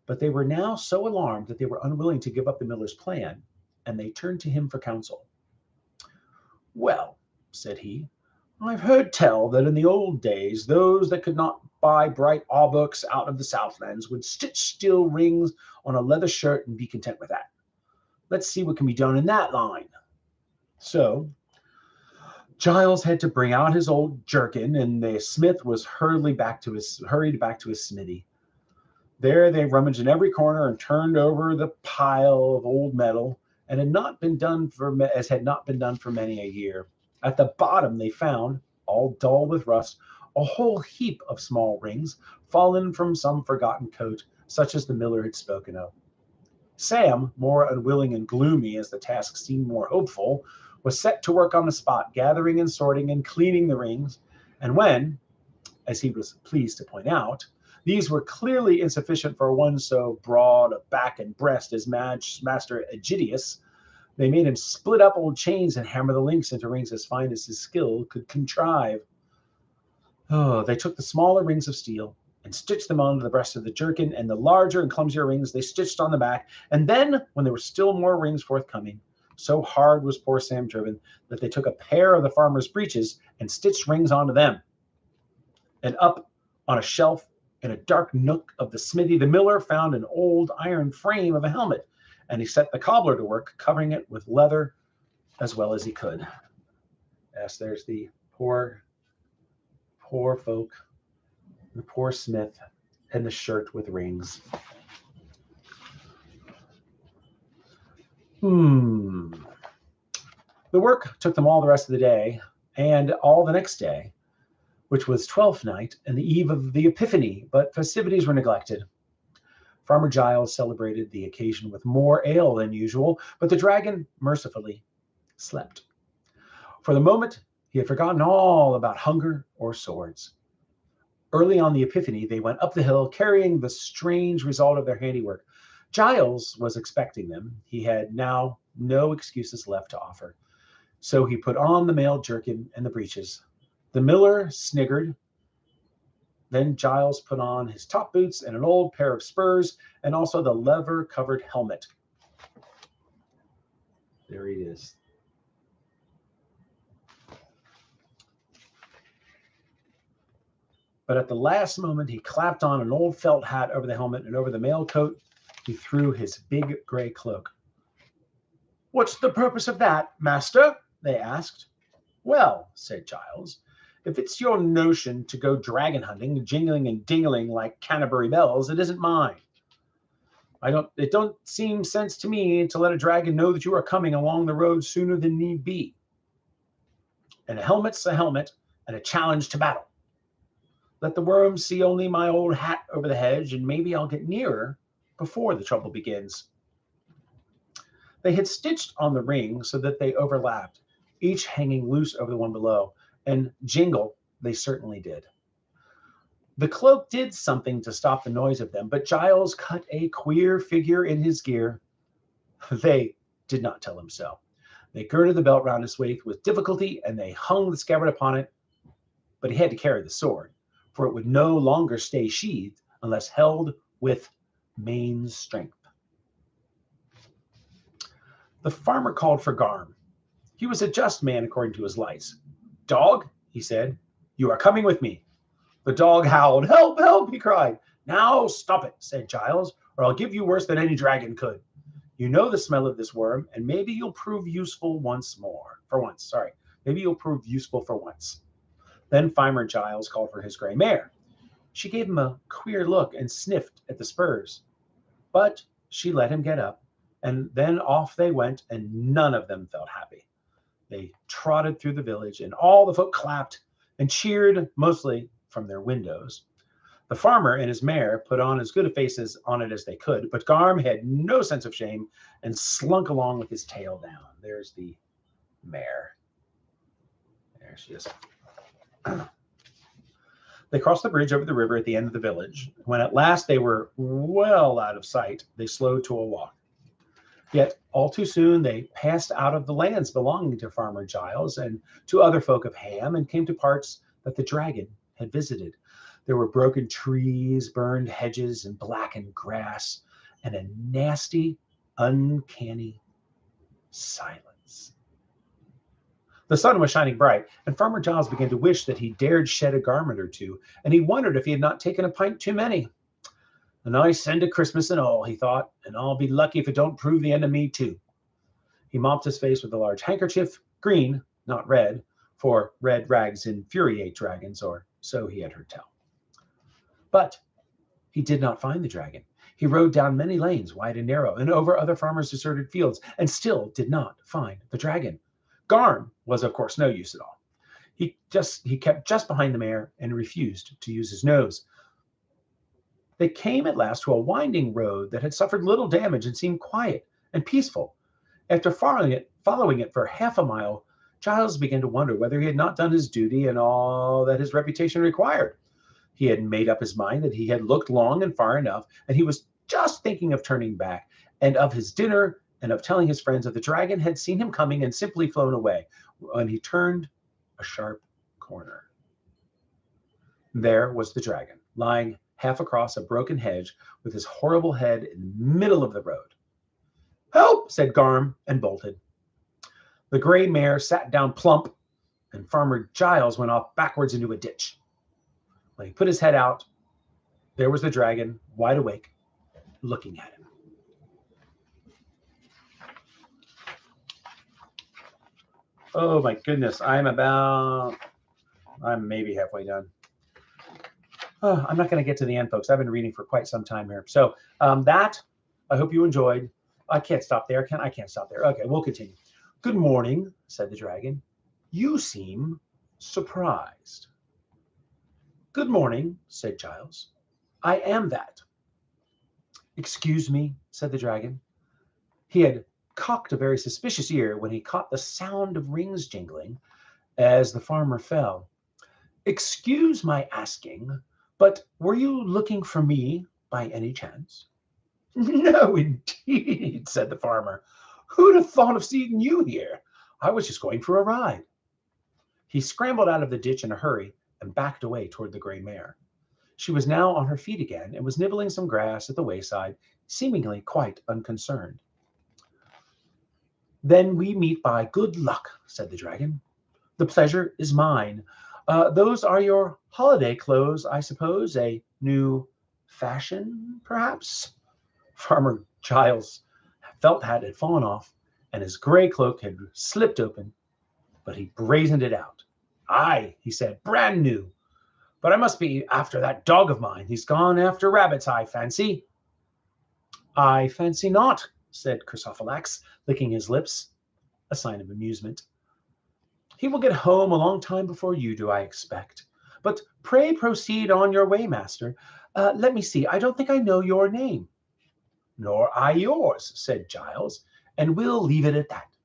But they were now so alarmed that they were unwilling to give up the miller's plan, and they turned to him for counsel. Well, said he, I've heard tell that in the old days, those that could not buy bright hauberks out of the Southlands would stitch steel rings on a leather shirt and be content with that. Let's see what can be done in that line. So Giles had to bring out his old jerkin, and the smith was hurried back to his smithy. There they rummaged in every corner and turned over the pile of old metal, and had not been done for many a year. At the bottom they found, all dull with rust, a whole heap of small rings, fallen from some forgotten coat, such as the miller had spoken of. Sam, more unwilling and gloomy as the task seemed more hopeful, was set to work on the spot, gathering and sorting and cleaning the rings, and when, as he was pleased to point out, these were clearly insufficient for one so broad of back and breast as Master Aegidius, they made him split up old chains and hammer the links into rings as fine as his skill could contrive. Oh, they took the smaller rings of steel and stitched them onto the breast of the jerkin, and the larger and clumsier rings they stitched on the back. And then, when there were still more rings forthcoming, so hard was poor Sam driven that they took a pair of the farmer's breeches and stitched rings onto them. And up on a shelf in a dark nook of the smithy, the miller found an old iron frame of a helmet, and he set the cobbler to work, covering it with leather as well as he could. Yes, there's the poor folk, the poor smith, and the shirt with rings. The work took them all the rest of the day, and all the next day, which was Twelfth Night and the eve of the Epiphany, but festivities were neglected. Farmer Giles celebrated the occasion with more ale than usual, but the dragon mercifully slept. For the moment, he had forgotten all about hunger or swords. Early on the Epiphany, they went up the hill, carrying the strange result of their handiwork. Giles was expecting them. He had now no excuses left to offer. So he put on the mail jerkin and the breeches. The miller sniggered. Then Giles put on his top boots and an old pair of spurs, and also the leather-covered helmet. There he is. But at the last moment, he clapped on an old felt hat over the helmet, and over the mail coat, he threw his big gray cloak. "What's the purpose of that, master?" they asked. "Well," said Giles, "if it's your notion to go dragon hunting, jingling and dingling like Canterbury bells, it isn't mine. It don't seem sense to me to let a dragon know that you are coming along the road sooner than need be. And a helmet's a helmet, and a challenge to battle. Let the worms see only my old hat over the hedge, and maybe I'll get nearer before the trouble begins." They had stitched on the ring so that they overlapped, each hanging loose over the one below, and jingle they certainly did. The cloak did something to stop the noise of them, but Giles cut a queer figure in his gear. They did not tell him so. They girded the belt round his waist with difficulty, and they hung the scabbard upon it, but he had to carry the sword, for it would no longer stay sheathed unless held with main strength. The farmer called for Garm. He was a just man according to his lights. "Dog," he said, "you are coming with me." The dog howled. "Help, help," he cried. "Now stop it," said Giles, "or I'll give you worse than any dragon could. You know the smell of this worm, and maybe you'll prove useful Maybe you'll prove useful for once." Then Farmer Giles called for his gray mare. She gave him a queer look and sniffed at the spurs. But she let him get up, and then off they went, and none of them felt happy. They trotted through the village, and all the folk clapped and cheered, mostly from their windows. The farmer and his mare put on as good a faces on it as they could, but Garm had no sense of shame and slunk along with his tail down. There's the mare. There she is. They crossed the bridge over the river at the end of the village. When at last they were well out of sight, they slowed to a walk. Yet all too soon they passed out of the lands belonging to Farmer Giles and to other folk of Ham and came to parts that the dragon had visited. There were broken trees, burned hedges, and blackened grass, and a nasty, uncanny silence. The sun was shining bright, and Farmer Giles began to wish that he dared shed a garment or two, and he wondered if he had not taken a pint too many. A nice end of Christmas and all, he thought, and I'll be lucky if it don't prove the end of me too. He mopped his face with a large handkerchief, green, not red, for red rags infuriate dragons, or so he had heard tell. But he did not find the dragon. He rode down many lanes, wide and narrow, and over other farmers' deserted fields, and still did not find the dragon. Garm was, of course, no use at all. He kept just behind the mare and refused to use his nose. They came at last to a winding road that had suffered little damage and seemed quiet and peaceful. After following it for half a mile, Giles began to wonder whether he had not done his duty and all that his reputation required. He had made up his mind that he had looked long and far enough, and he was just thinking of turning back and of his dinner and of telling his friends that the dragon had seen him coming and simply flown away when he turned a sharp corner. There was the dragon, lying half across a broken hedge with his horrible head in the middle of the road. "Help!" said Garm, and bolted. The gray mare sat down plump, and Farmer Giles went off backwards into a ditch. When he put his head out, there was the dragon, wide awake, looking at him. Oh my goodness, I'm maybe halfway done. Oh, I'm not going to get to the end, folks. I've been reading for quite some time here. So that, I hope you enjoyed. I can't stop there. I can't stop there. Okay, we'll continue. "Good morning," said the dragon. "You seem surprised." "Good morning," said Giles. "I am that." "Excuse me," said the dragon. He had cocked a very suspicious ear when he caught the sound of rings jingling as the farmer fell. "Excuse my asking, but were you looking for me by any chance?" "No, indeed," said the farmer. "Who'd have thought of seeing you here? I was just going for a ride." He scrambled out of the ditch in a hurry and backed away toward the gray mare. She was now on her feet again and was nibbling some grass at the wayside, seemingly quite unconcerned. "Then we meet by good luck," said the dragon. "The pleasure is mine. Those are your holiday clothes, I suppose. A new fashion, perhaps?" Farmer Giles' felt hat had fallen off, and his gray cloak had slipped open, but he brazened it out. "Aye," he said, "brand new. But I must be after that dog of mine. He's gone after rabbits, I fancy." "I fancy not," said Chrysophylax, licking his lips, a sign of amusement. "He will get home a long time before you do, I expect. But pray proceed on your way, master. Let me see, I don't think I know your name." "Nor I yours," said Giles, "and we'll leave it at that."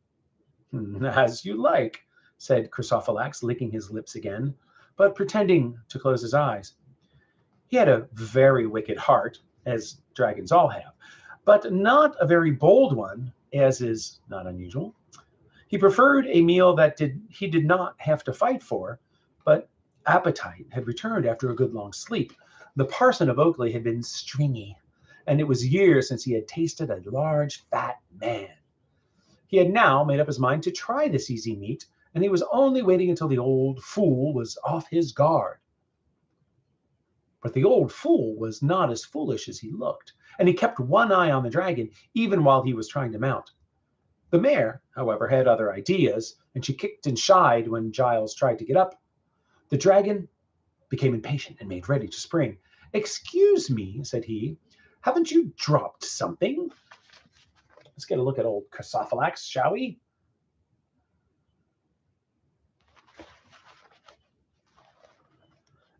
"As you like," said Chrysophylax, licking his lips again, but pretending to close his eyes. He had a very wicked heart, as dragons all have, but not a very bold one, as is not unusual. He preferred a meal that he did not have to fight for, but appetite had returned after a good long sleep. The parson of Oakley had been stringy, and it was years since he had tasted a large, fat man. He had now made up his mind to try this easy meat, and he was only waiting until the old fool was off his guard. But the old fool was not as foolish as he looked, and he kept one eye on the dragon even while he was trying to mount. The mare, however, had other ideas, and she kicked and shied when Giles tried to get up. The dragon became impatient and made ready to spring. "Excuse me," said he, "haven't you dropped something?" Let's get a look at old Chrysophylax, shall we?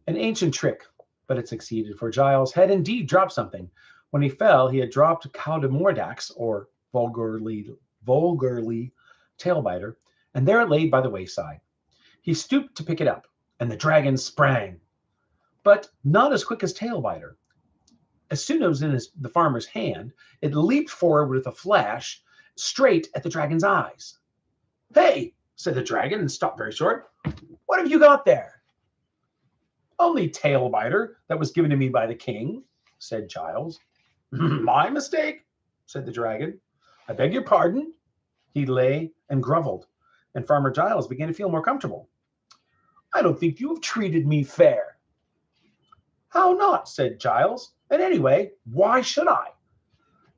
An ancient trick, but it succeeded, for Giles had indeed dropped something. When he fell, he had dropped Caudemordax, or vulgarly tailbiter, and there it lay by the wayside. He stooped to pick it up, and the dragon sprang, but not as quick as Tailbiter. As soon as it was in the farmer's hand, it leaped forward with a flash straight at the dragon's eyes. "Hey," said the dragon and stopped very short. "What have you got there?" "Only Tailbiter that was given to me by the king," said Giles. "My mistake," said the dragon. "I beg your pardon." He lay and groveled, and Farmer Giles began to feel more comfortable. "I don't think you have treated me fair." "How not?" said Giles. "And anyway, why should I?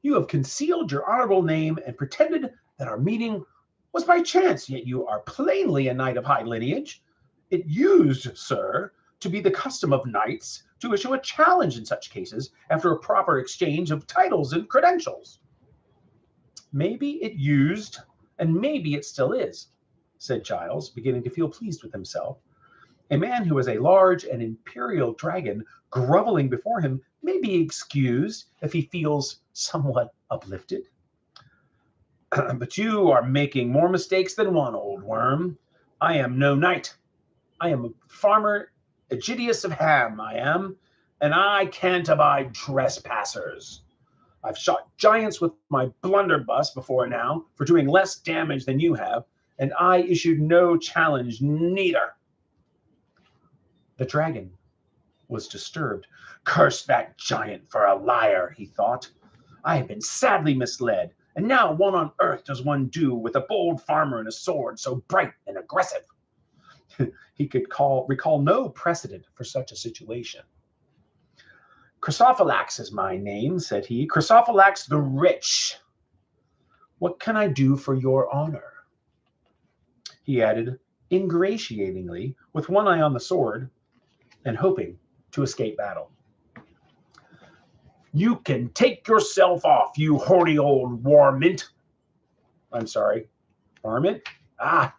You have concealed your honorable name and pretended that our meeting was by chance, yet you are plainly a knight of high lineage. It used, sir, to be the custom of knights to issue a challenge in such cases after a proper exchange of titles and credentials." "Maybe it used, and maybe it still is," said Giles, beginning to feel pleased with himself. A man who is a large and imperial dragon groveling before him may be excused if he feels somewhat uplifted. "But you are making more mistakes than one, old worm. I am no knight. I am Farmer Giles of Ham, I am, and I can't abide trespassers. I've shot giants with my blunderbuss before now for doing less damage than you have, and I issued no challenge neither." The dragon was disturbed. "Curse that giant for a liar," he thought. "I have been sadly misled, and now what on earth does one do with a bold farmer and a sword so bright and aggressive?" He could recall no precedent for such a situation. "Chrysophylax is my name," said he. "Chrysophylax the Rich. What can I do for your honor?" He added ingratiatingly, with one eye on the sword and hoping to escape battle. "You can take yourself off, you horny old varmint." I'm sorry, varmint? Ah,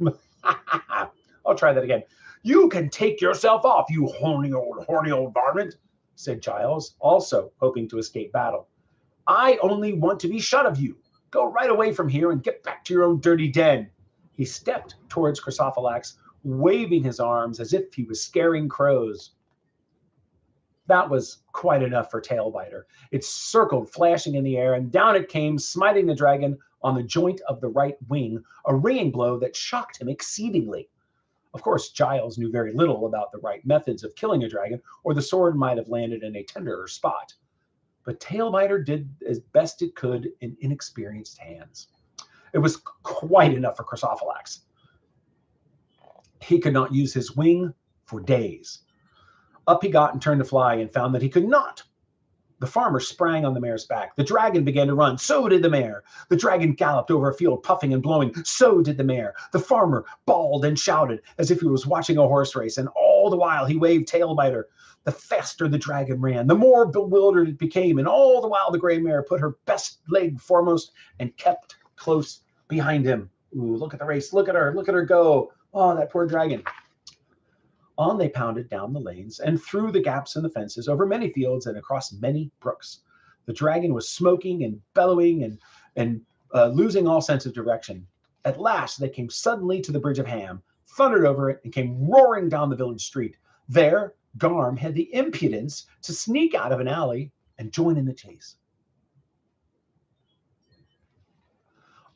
I'll try that again. "You can take yourself off, you horny old varmint," said Giles, also hoping to escape battle. "I only want to be shut of you. Go right away from here and get back to your own dirty den." He stepped towards Chrysophylax, waving his arms as if he was scaring crows. That was quite enough for Tailbiter. It circled, flashing in the air, and down it came, smiting the dragon on the joint of the right wing, a ringing blow that shocked him exceedingly. Of course, Giles knew very little about the right methods of killing a dragon, or the sword might have landed in a tenderer spot. But Tailbiter did as best it could in inexperienced hands. It was quite enough for Chrysophylax. He could not use his wing for days. Up he got and turned to fly, and found that he could not. The farmer sprang on the mare's back. The dragon began to run. So did the mare. The dragon galloped over a field, puffing and blowing. So did the mare. The farmer bawled and shouted as if he was watching a horse race, and all the while he waved Tailbiter. The faster the dragon ran, the more bewildered it became, and all the while the gray mare put her best leg foremost and kept close behind him. Ooh, look at the race. Look at her go. Oh, that poor dragon. On they pounded down the lanes and through the gaps in the fences, over many fields and across many brooks. The dragon was smoking and bellowing and losing all sense of direction. At last they came suddenly to the Bridge of Ham, thundered over it, and came roaring down the village street. There, Garm had the impudence to sneak out of an alley and join in the chase.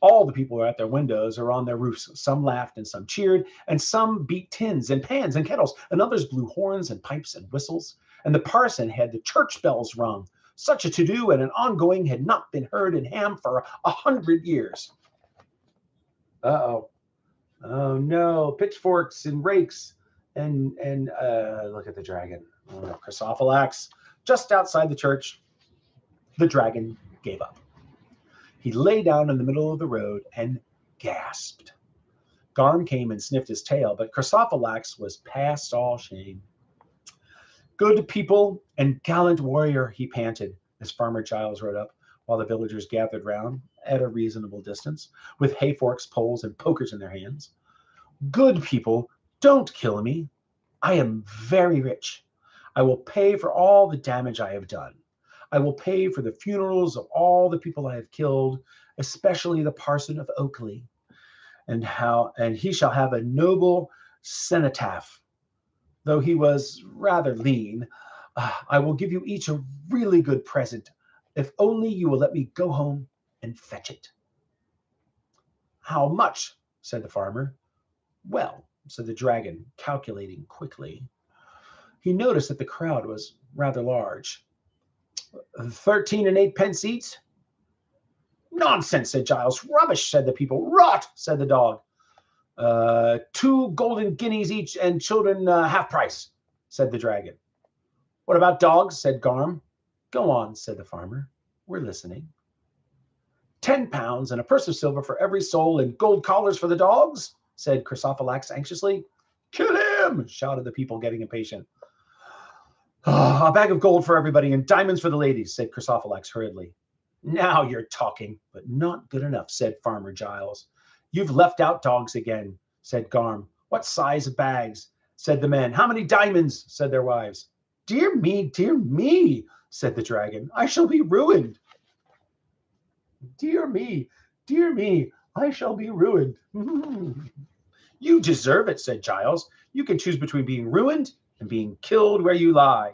All the people were at their windows or on their roofs. Some laughed and some cheered, and some beat tins and pans and kettles, and others blew horns and pipes and whistles. And the parson had the church bells rung. Such a to-do and an ongoing had not been heard in Ham for 100 years. Uh-oh. Oh, no. Pitchforks and rakes. And look at the dragon. Chrysophylax. Just outside the church, the dragon gave up. He lay down in the middle of the road and gasped. Garm came and sniffed his tail, but Chrysophylax was past all shame. "Good people and gallant warrior," he panted as Farmer Giles rode up, while the villagers gathered round at a reasonable distance, with hay forks, poles, and pokers in their hands. "Good people, don't kill me. I am very rich. I will pay for all the damage I have done. I will pay for the funerals of all the people I have killed, especially the parson of Oakley, and he shall have a noble cenotaph. Though he was rather lean, I will give you each a really good present, if only you will let me go home and fetch it. How much? Said the farmer. Well, said the dragon, calculating quickly. He noticed that the crowd was rather large. 13 and 8 pence each? Nonsense, said Giles. Rubbish, said the people. Rot, said the dog. 2 golden guineas each, and children half price, said the dragon. What about dogs? Said Garm. Go on, said the farmer. We're listening. 10 pounds and a purse of silver for every soul, and gold collars for the dogs, said Chrysophylax anxiously. Kill him, shouted the people, getting impatient. Oh, a bag of gold for everybody and diamonds for the ladies, said Chrysophylax hurriedly. Now you're talking, but not good enough, said Farmer Giles. You've left out dogs again, said Garm. What size of bags? Said the men. How many diamonds? Said their wives. Dear me, said the dragon. I shall be ruined. Dear me, I shall be ruined. You deserve it, said Giles. You can choose between being ruined and being killed where you lie.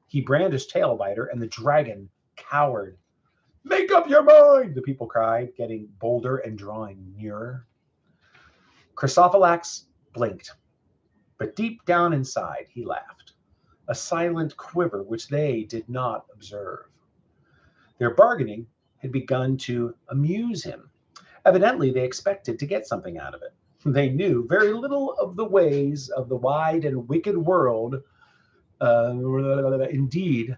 He brandished Tailbiter, and the dragon cowered. Make up your mind, the people cried, getting bolder and drawing nearer. Chrysophylax blinked, but deep down inside he laughed, a silent quiver which they did not observe. Their bargaining had begun to amuse him. Evidently, they expected to get something out of it. They knew very little of the ways of the wide and wicked world. Indeed,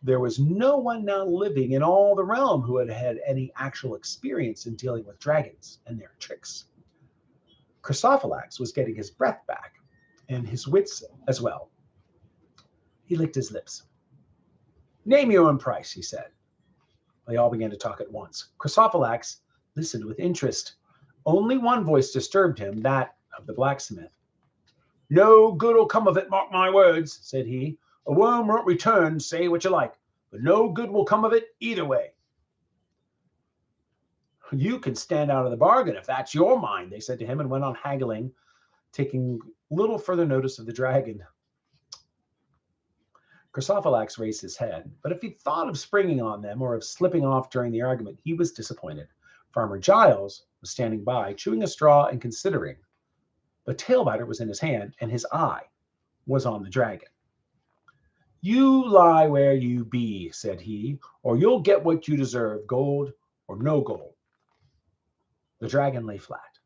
there was no one now living in all the realm who had had any actual experience in dealing with dragons and their tricks. Chrysophylax was getting his breath back, and his wits as well. He licked his lips. Name your own price, he said. They all began to talk at once. Chrysophylax listened with interest. Only one voice disturbed him, that of the blacksmith. No good will come of it, mark my words, said he. A worm won't return, say what you like, but no good will come of it either way. You can stand out of the bargain if that's your mind, they said to him, and went on haggling, taking little further notice of the dragon. Chrysophylax raised his head, but if he thought of springing on them or of slipping off during the argument, he was disappointed. Farmer Giles was standing by, chewing a straw and considering. But Tailbiter was in his hand, and his eye was on the dragon. You lie where you be, said he, or you'll get what you deserve, gold or no gold. The dragon lay flat.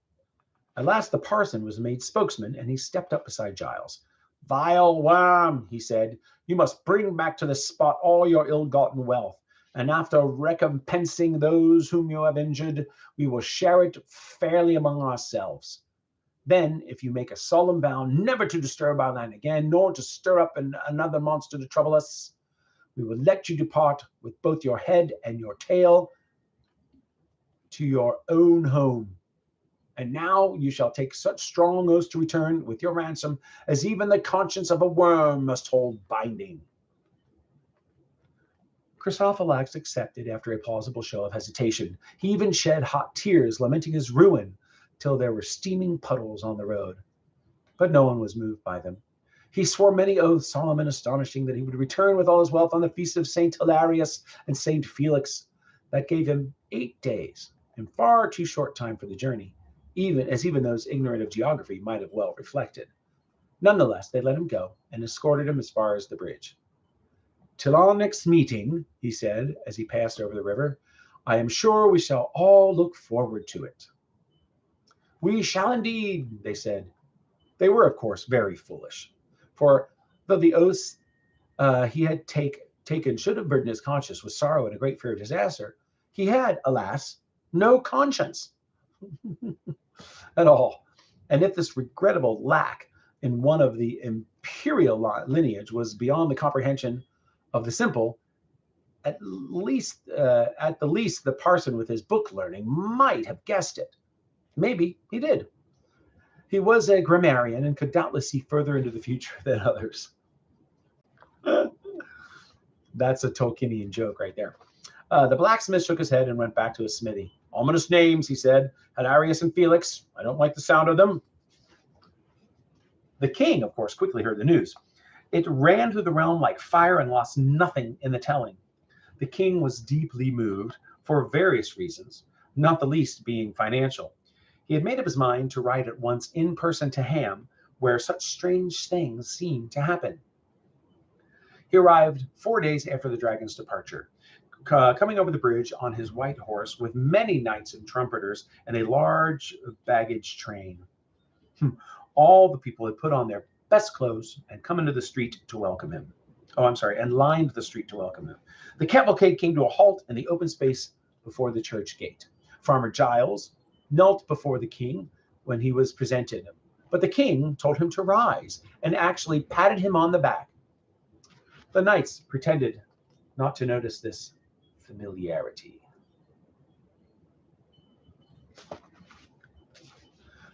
At last the parson was made spokesman, and he stepped up beside Giles. Vile worm, he said, you must bring back to this spot all your ill-gotten wealth, and after recompensing those whom you have injured, we will share it fairly among ourselves. Then, if you make a solemn vow never to disturb our land again, nor to stir up another monster to trouble us, we will let you depart with both your head and your tail to your own home. And now you shall take such strong oaths to return with your ransom as even the conscience of a worm must hold binding. Chrysophylax accepted after a plausible show of hesitation. He even shed hot tears, lamenting his ruin, till there were steaming puddles on the road. But no one was moved by them. He swore many oaths, solemn and astonishing, that he would return with all his wealth on the feast of St. Hilarius and St. Felix. That gave him 8 days, and far too short time for the journey, even those ignorant of geography might have well reflected. Nonetheless, they let him go and escorted him as far as the bridge. Till our next meeting, he said, as he passed over the river, I am sure we shall all look forward to it. We shall indeed, they said. They were, of course, very foolish, for though the oaths he had taken should have burdened his conscience with sorrow and a great fear of disaster, he had, alas, no conscience at all. And if this regrettable lack in one of the imperial lineage was beyond the comprehension of the simple, at the least the parson with his book learning might have guessed it. Maybe he did. He was a grammarian and could doubtless see further into the future than others. That's a Tolkienian joke right there. The blacksmith shook his head and went back to his smithy. Ominous names, he said. Hilarius and Felix. I don't like the sound of them. The king, of course, quickly heard the news. It ran through the realm like fire and lost nothing in the telling. The king was deeply moved for various reasons, not the least being financial. He had made up his mind to ride at once in person to Ham, where such strange things seemed to happen. He arrived 4 days after the dragon's departure, coming over the bridge on his white horse with many knights and trumpeters and a large baggage train. All the people had put on their best clothes and come into the street to welcome him. Oh, I'm sorry, and lined the street to welcome him. The cavalcade came to a halt in the open space before the church gate. Farmer Giles knelt before the king when he was presented, but the king told him to rise and actually patted him on the back. The knights pretended not to notice this familiarity.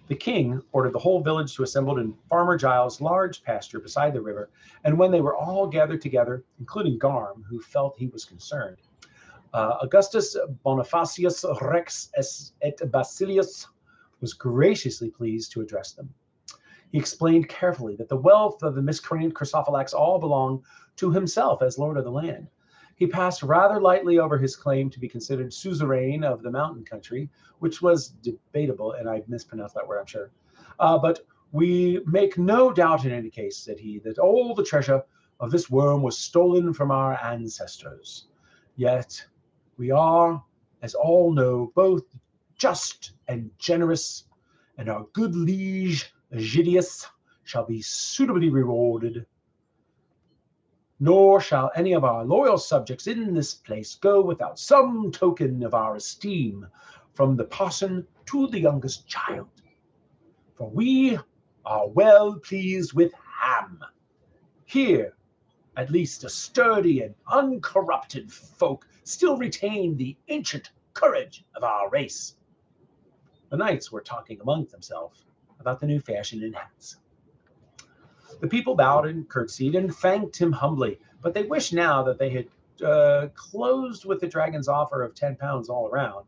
The king ordered the whole village to assemble in Farmer Giles' large pasture beside the river, and when they were all gathered together, including Garm, who felt he was concerned, Augustus Bonifacius Rex et Basilius was graciously pleased to address them. He explained carefully that the wealth of the miscreant Chrysophylax all belonged to himself as lord of the land. He passed rather lightly over his claim to be considered suzerain of the mountain country, which was debatable, and I mispronounced that word, I'm sure. But we make no doubt in any case, said he, that all the treasure of this worm was stolen from our ancestors. Yet we are, as all know, both just and generous, and our good liege Aegidius shall be suitably rewarded. Nor shall any of our loyal subjects in this place go without some token of our esteem, from the parson to the youngest child. For we are well pleased with Ham. Here, at least, a sturdy and uncorrupted folk still retain the ancient courage of our race. The knights were talking among themselves about the new fashion in hats. The people bowed and curtsied and thanked him humbly, but they wished now that they had closed with the dragon's offer of 10 pounds all around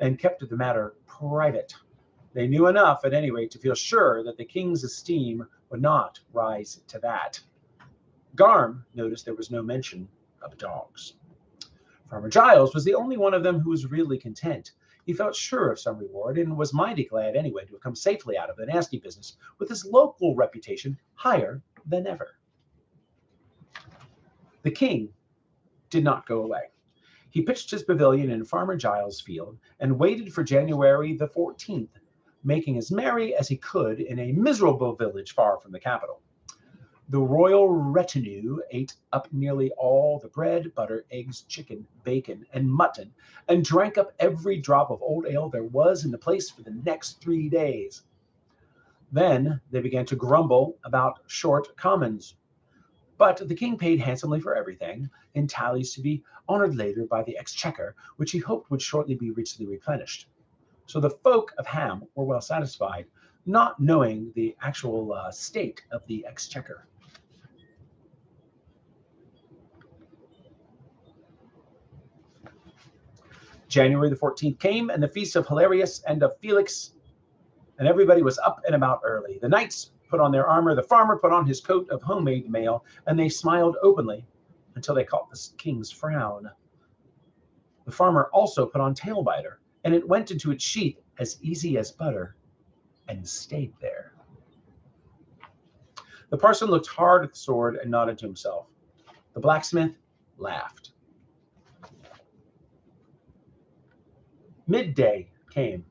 and kept the matter private. They knew enough, at any rate, to feel sure that the king's esteem would not rise to that. Garm noticed there was no mention of dogs. Farmer Giles was the only one of them who was really content. He felt sure of some reward and was mighty glad anyway to have come safely out of the nasty business with his local reputation higher than ever. The king did not go away. He pitched his pavilion in Farmer Giles' field and waited for January the 14th, making as merry as he could in a miserable village far from the capital. The royal retinue ate up nearly all the bread, butter, eggs, chicken, bacon, and mutton, and drank up every drop of old ale there was in the place for the next 3 days. Then they began to grumble about short commons. But the king paid handsomely for everything, in tallies to be honored later by the exchequer, which he hoped would shortly be richly replenished. So the folk of Ham were well satisfied, not knowing the actual state of the exchequer. January the 14th came, and the feast of Hilarius and of Felix, and everybody was up and about early. The knights put on their armor, the farmer put on his coat of homemade mail, and they smiled openly until they caught the king's frown. The farmer also put on tailbiter, and it went into its sheath as easy as butter, and stayed there. The parson looked hard at the sword and nodded to himself. The blacksmith laughed. Midday came.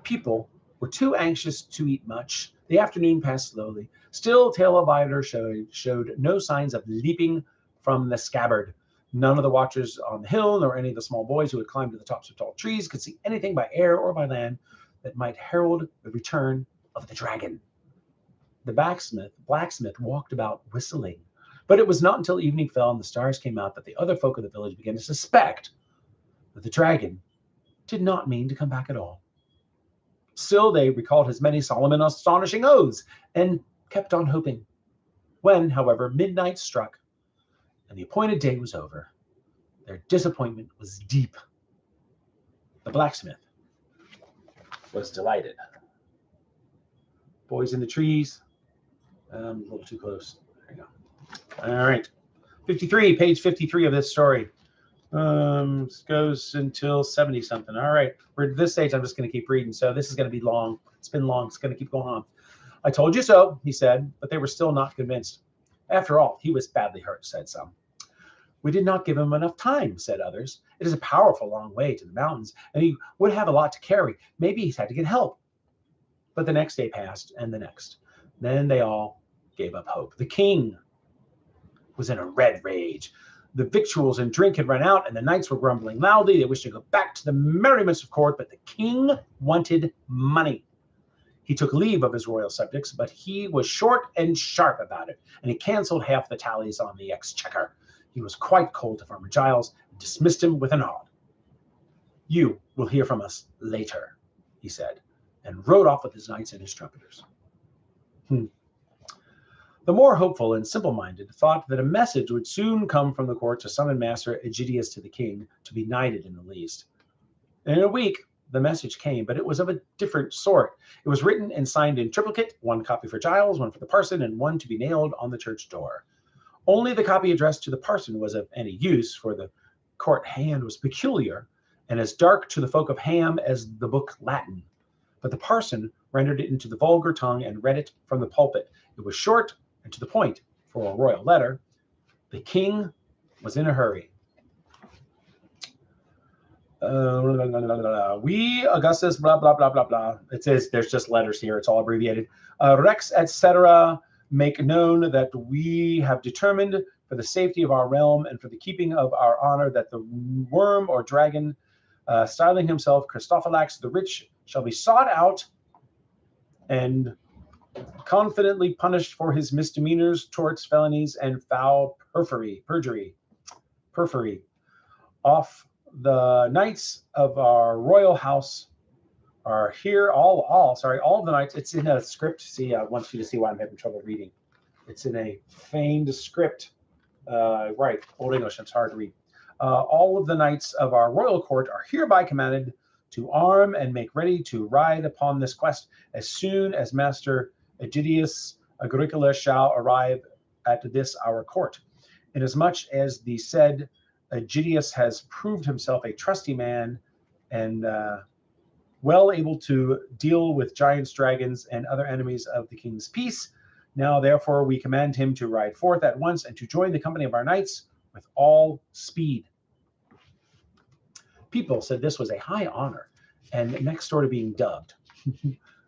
People were too anxious to eat much. The afternoon passed slowly. Still, tailbiter showed no signs of leaping from the scabbard. None of the watchers on the hill, nor any of the small boys who had climbed to the tops of tall trees, could see anything by air or by land that might herald the return of the dragon. The blacksmith walked about whistling, but it was not until evening fell and the stars came out that the other folk of the village began to suspect that the dragon did not mean to come back at all. Still, they recalled his many solemn and astonishing oaths and kept on hoping. When, however, midnight struck and the appointed day was over, their disappointment was deep. The blacksmith was delighted. Boys in the trees. A little too close. There you go. All right. 53, page 53 of this story. Goes until 70 something. All right. We're at this stage. I'm just going to keep reading. So this is going to be long. It's been long. It's going to keep going on. I told you so, he said, but they were still not convinced. After all, he was badly hurt, said some. We did not give him enough time, said others. It is a powerful long way to the mountains, and he would have a lot to carry. Maybe he's had to get help. But the next day passed, and the next. Then they all gave up hope. The king was in a red rage. The victuals and drink had run out, and the knights were grumbling loudly. They wished to go back to the merriments of court, but the king wanted money. He took leave of his royal subjects, but he was short and sharp about it, and he canceled half the tallies on the exchequer. He was quite cold to Farmer Giles and dismissed him with a nod. You will hear from us later, he said, and rode off with his knights and his trumpeters. The more hopeful and simple-minded thought that a message would soon come from the court to summon Master Aegidius to the king to be knighted in the least. In a week, the message came, but it was of a different sort. It was written and signed in triplicate, one copy for Giles, one for the parson, and one to be nailed on the church door. Only the copy addressed to the parson was of any use, for the court hand was peculiar, and as dark to the folk of Ham as the book Latin. But the parson rendered it into the vulgar tongue and read it from the pulpit. It was short and to the point for a royal letter. The king was in a hurry. We, Augustus, blah, blah, blah, blah, blah. It says there's just letters here. It's all abbreviated. Rex, etc. make known that we have determined for the safety of our realm and for the keeping of our honor that the worm or dragon, styling himself Christophilax the Rich, shall be sought out and confidently punished for his misdemeanors, torts, felonies, and foul perjury. Off the knights of our royal house are here. All of the knights. It's in a script. See, I want you to see why I'm having trouble reading. It's in a feigned script. Right, Old English. It's hard to read. All of the knights of our royal court are hereby commanded to arm and make ready to ride upon this quest as soon as Master Aegidius Agricola shall arrive at this our court. Inasmuch as the said Aegidius has proved himself a trusty man and well able to deal with giants, dragons, and other enemies of the king's peace. Now, therefore, we command him to ride forth at once and to join the company of our knights with all speed. People said this was a high honor, and next door to being dubbed.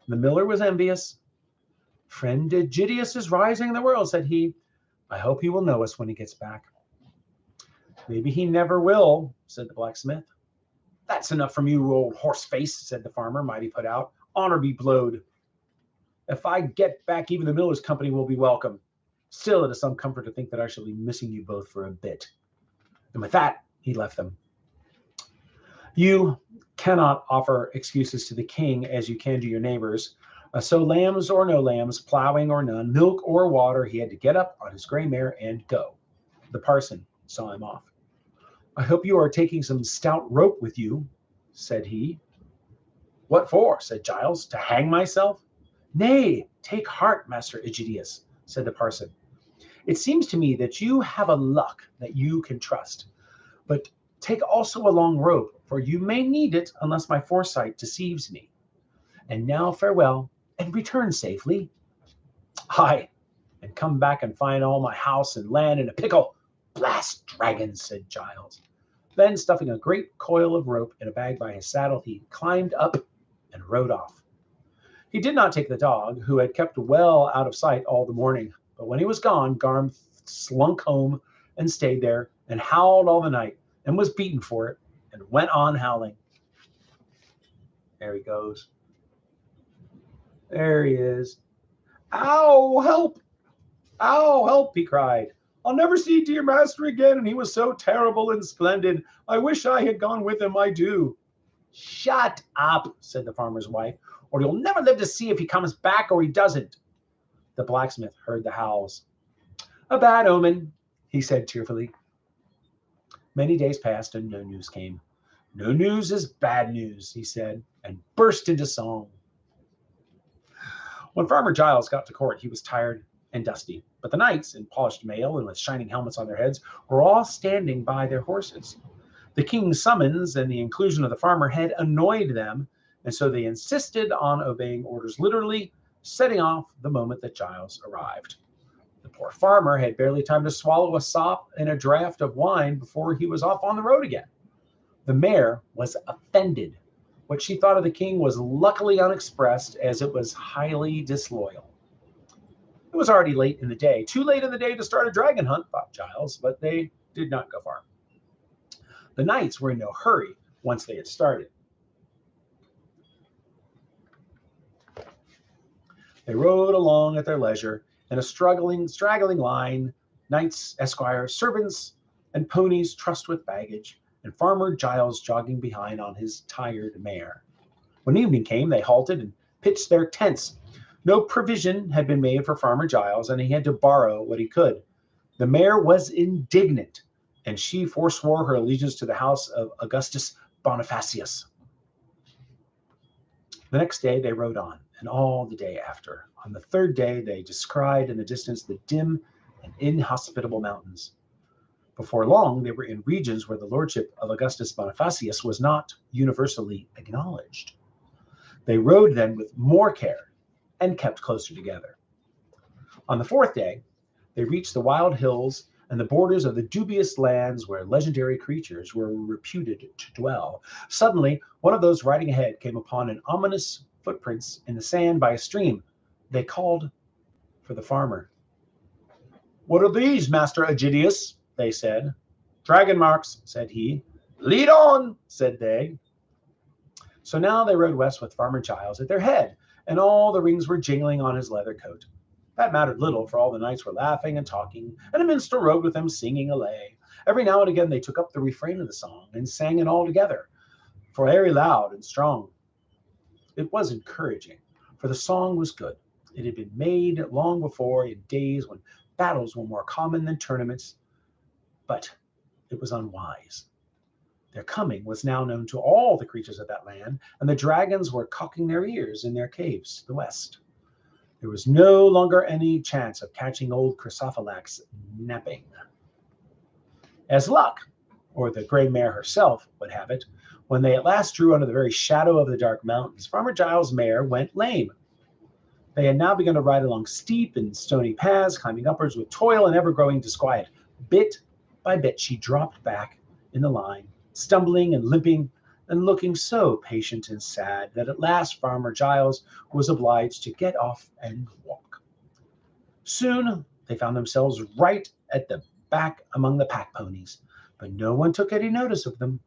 The miller was envious. Friend Aegidius is rising in the world, said he. I hope he will know us when he gets back. Maybe he never will, said the blacksmith. That's enough from you, old horse face, said the farmer, mighty put out. Honor be blowed. If I get back, even the miller's company will be welcome. Still, it is some comfort to think that I shall be missing you both for a bit. And with that, he left them. You cannot offer excuses to the king as you can to your neighbors. So lambs or no lambs, plowing or none, milk or water, he had to get up on his gray mare and go. The parson saw him off. I hope you are taking some stout rope with you, said he. What for? Said Giles. To hang myself? Nay, take heart, Master Aegidius, said the parson. It seems to me that you have a luck that you can trust. But take also a long rope, for you may need it unless my foresight deceives me. And now farewell, and return safely. Aye, and come back and find all my house and land in a pickle. Blast dragons, said Giles. Then, stuffing a great coil of rope in a bag by his saddle, he climbed up and rode off. He did not take the dog, who had kept well out of sight all the morning. But when he was gone, Garm slunk home and stayed there and howled all the night and was beaten for it and went on howling. There he goes. There he is. Ow, help! Ow, help, he cried. I'll never see dear master again, and he was so terrible and splendid. I wish I had gone with him, I do. Shut up, said the farmer's wife, or you'll never live to see if he comes back or he doesn't. The blacksmith heard the howls. A bad omen, he said tearfully. Many days passed and no news came. No news is bad news, he said, and burst into song. When Farmer Giles got to court, he was tired and dusty, but the knights, in polished mail and with shining helmets on their heads, were all standing by their horses. The king's summons and the inclusion of the farmer had annoyed them, and so they insisted on obeying orders, literally setting off the moment that Giles arrived. The poor farmer had barely time to swallow a sop and a draught of wine before he was off on the road again. The mare was offended. What she thought of the king was luckily unexpressed, as it was highly disloyal. It was already late in the day, too late in the day to start a dragon hunt, thought Giles, but they did not go far. The knights were in no hurry once they had started. They rode along at their leisure in a straggling line, knights, esquires, servants, and ponies trussed with baggage, and Farmer Giles jogging behind on his tired mare. When evening came, they halted and pitched their tents. No provision had been made for Farmer Giles, and he had to borrow what he could. The mare was indignant, and she forswore her allegiance to the house of Augustus Bonifacius. The next day they rode on, and all the day after. On the third day they descried in the distance the dim and inhospitable mountains. Before long they were in regions where the lordship of Augustus Bonifacius was not universally acknowledged. They rode then with more care and kept closer together. On the fourth day they reached the wild hills and the borders of the dubious lands where legendary creatures were reputed to dwell. Suddenly, one of those riding ahead came upon an ominous footprints in the sand by a stream. They called for the farmer. "What are these, Master Aegidius?" they said. "Dragon marks," said he. "Lead on," said they. So now they rode west with Farmer Giles at their head, and all the rings were jingling on his leather coat. That mattered little, for all the knights were laughing and talking, and a minstrel rode with them singing a lay. Every now and again they took up the refrain of the song and sang it all together, for very loud and strong. It was encouraging, for the song was good. It had been made long before, in days when battles were more common than tournaments, but it was unwise. Their coming was now known to all the creatures of that land, and the dragons were cocking their ears in their caves to the west. There was no longer any chance of catching old Chrysophylax napping. As luck, or the gray mare herself, would have it, when they at last drew under the very shadow of the dark mountains, Farmer Giles' mare went lame. They had now begun to ride along steep and stony paths, climbing upwards with toil and ever-growing disquiet. Bit by bit she dropped back in the line, stumbling and limping, and looking so patient and sad that at last Farmer Giles was obliged to get off and walk. Soon they found themselves right at the back among the pack ponies, but no one took any notice of them.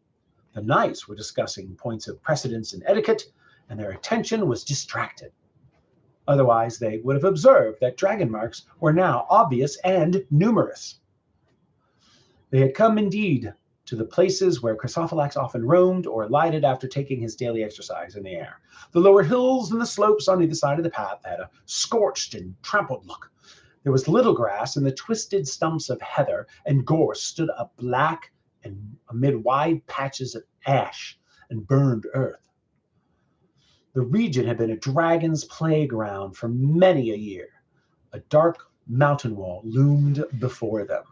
The knights were discussing points of precedence and etiquette, and their attention was distracted. Otherwise, they would have observed that dragon marks were now obvious and numerous. They had come indeed to the places where Chrysophylax often roamed or lighted after taking his daily exercise in the air. The lower hills and the slopes on either side of the path had a scorched and trampled look. There was little grass, and the twisted stumps of heather and gorse stood up black and amid wide patches of ash and burned earth. The region had been a dragon's playground for many a year. A dark mountain wall loomed before them.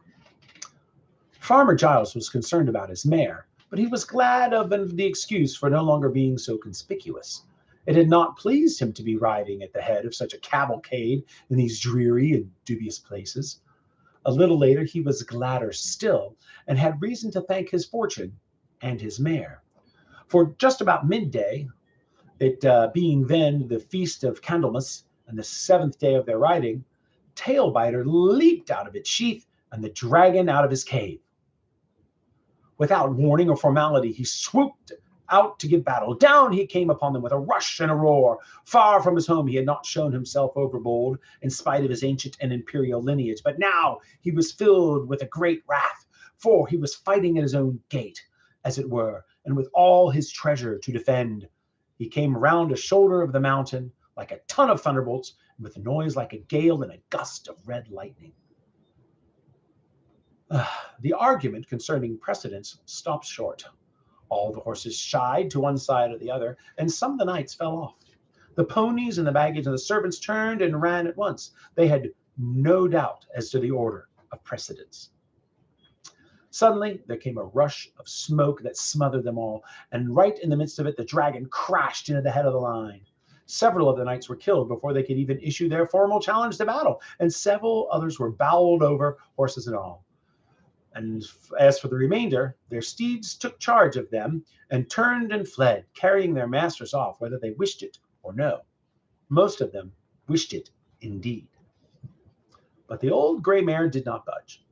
Farmer Giles was concerned about his mare, but he was glad of the excuse for no longer being so conspicuous. It had not pleased him to be riding at the head of such a cavalcade in these dreary and dubious places. A little later he was gladder still, and had reason to thank his fortune and his mare. For just about midday, it being then the feast of Candlemas and the 7th day of their riding, Tailbiter leaped out of its sheath and the dragon out of his cave. Without warning or formality, he swooped out to give battle. Down he came upon them with a rush and a roar. Far from his home, he had not shown himself overbold, in spite of his ancient and imperial lineage. But now he was filled with a great wrath, for he was fighting at his own gate, as it were, and with all his treasure to defend. He came round a shoulder of the mountain like a ton of thunderbolts, and with a noise like a gale and a gust of red lightning. The argument concerning precedence stopped short. All the horses shied to one side or the other, and some of the knights fell off. The ponies and the baggage and the servants turned and ran at once. They had no doubt as to the order of precedence. Suddenly, there came a rush of smoke that smothered them all, and right in the midst of it, the dragon crashed into the head of the line. Several of the knights were killed before they could even issue their formal challenge to battle, and several others were bowled over, horses and all. And as for the remainder, their steeds took charge of them and turned and fled, carrying their masters off, whether they wished it or no. Most of them wished it indeed. But the old gray mare did not budge.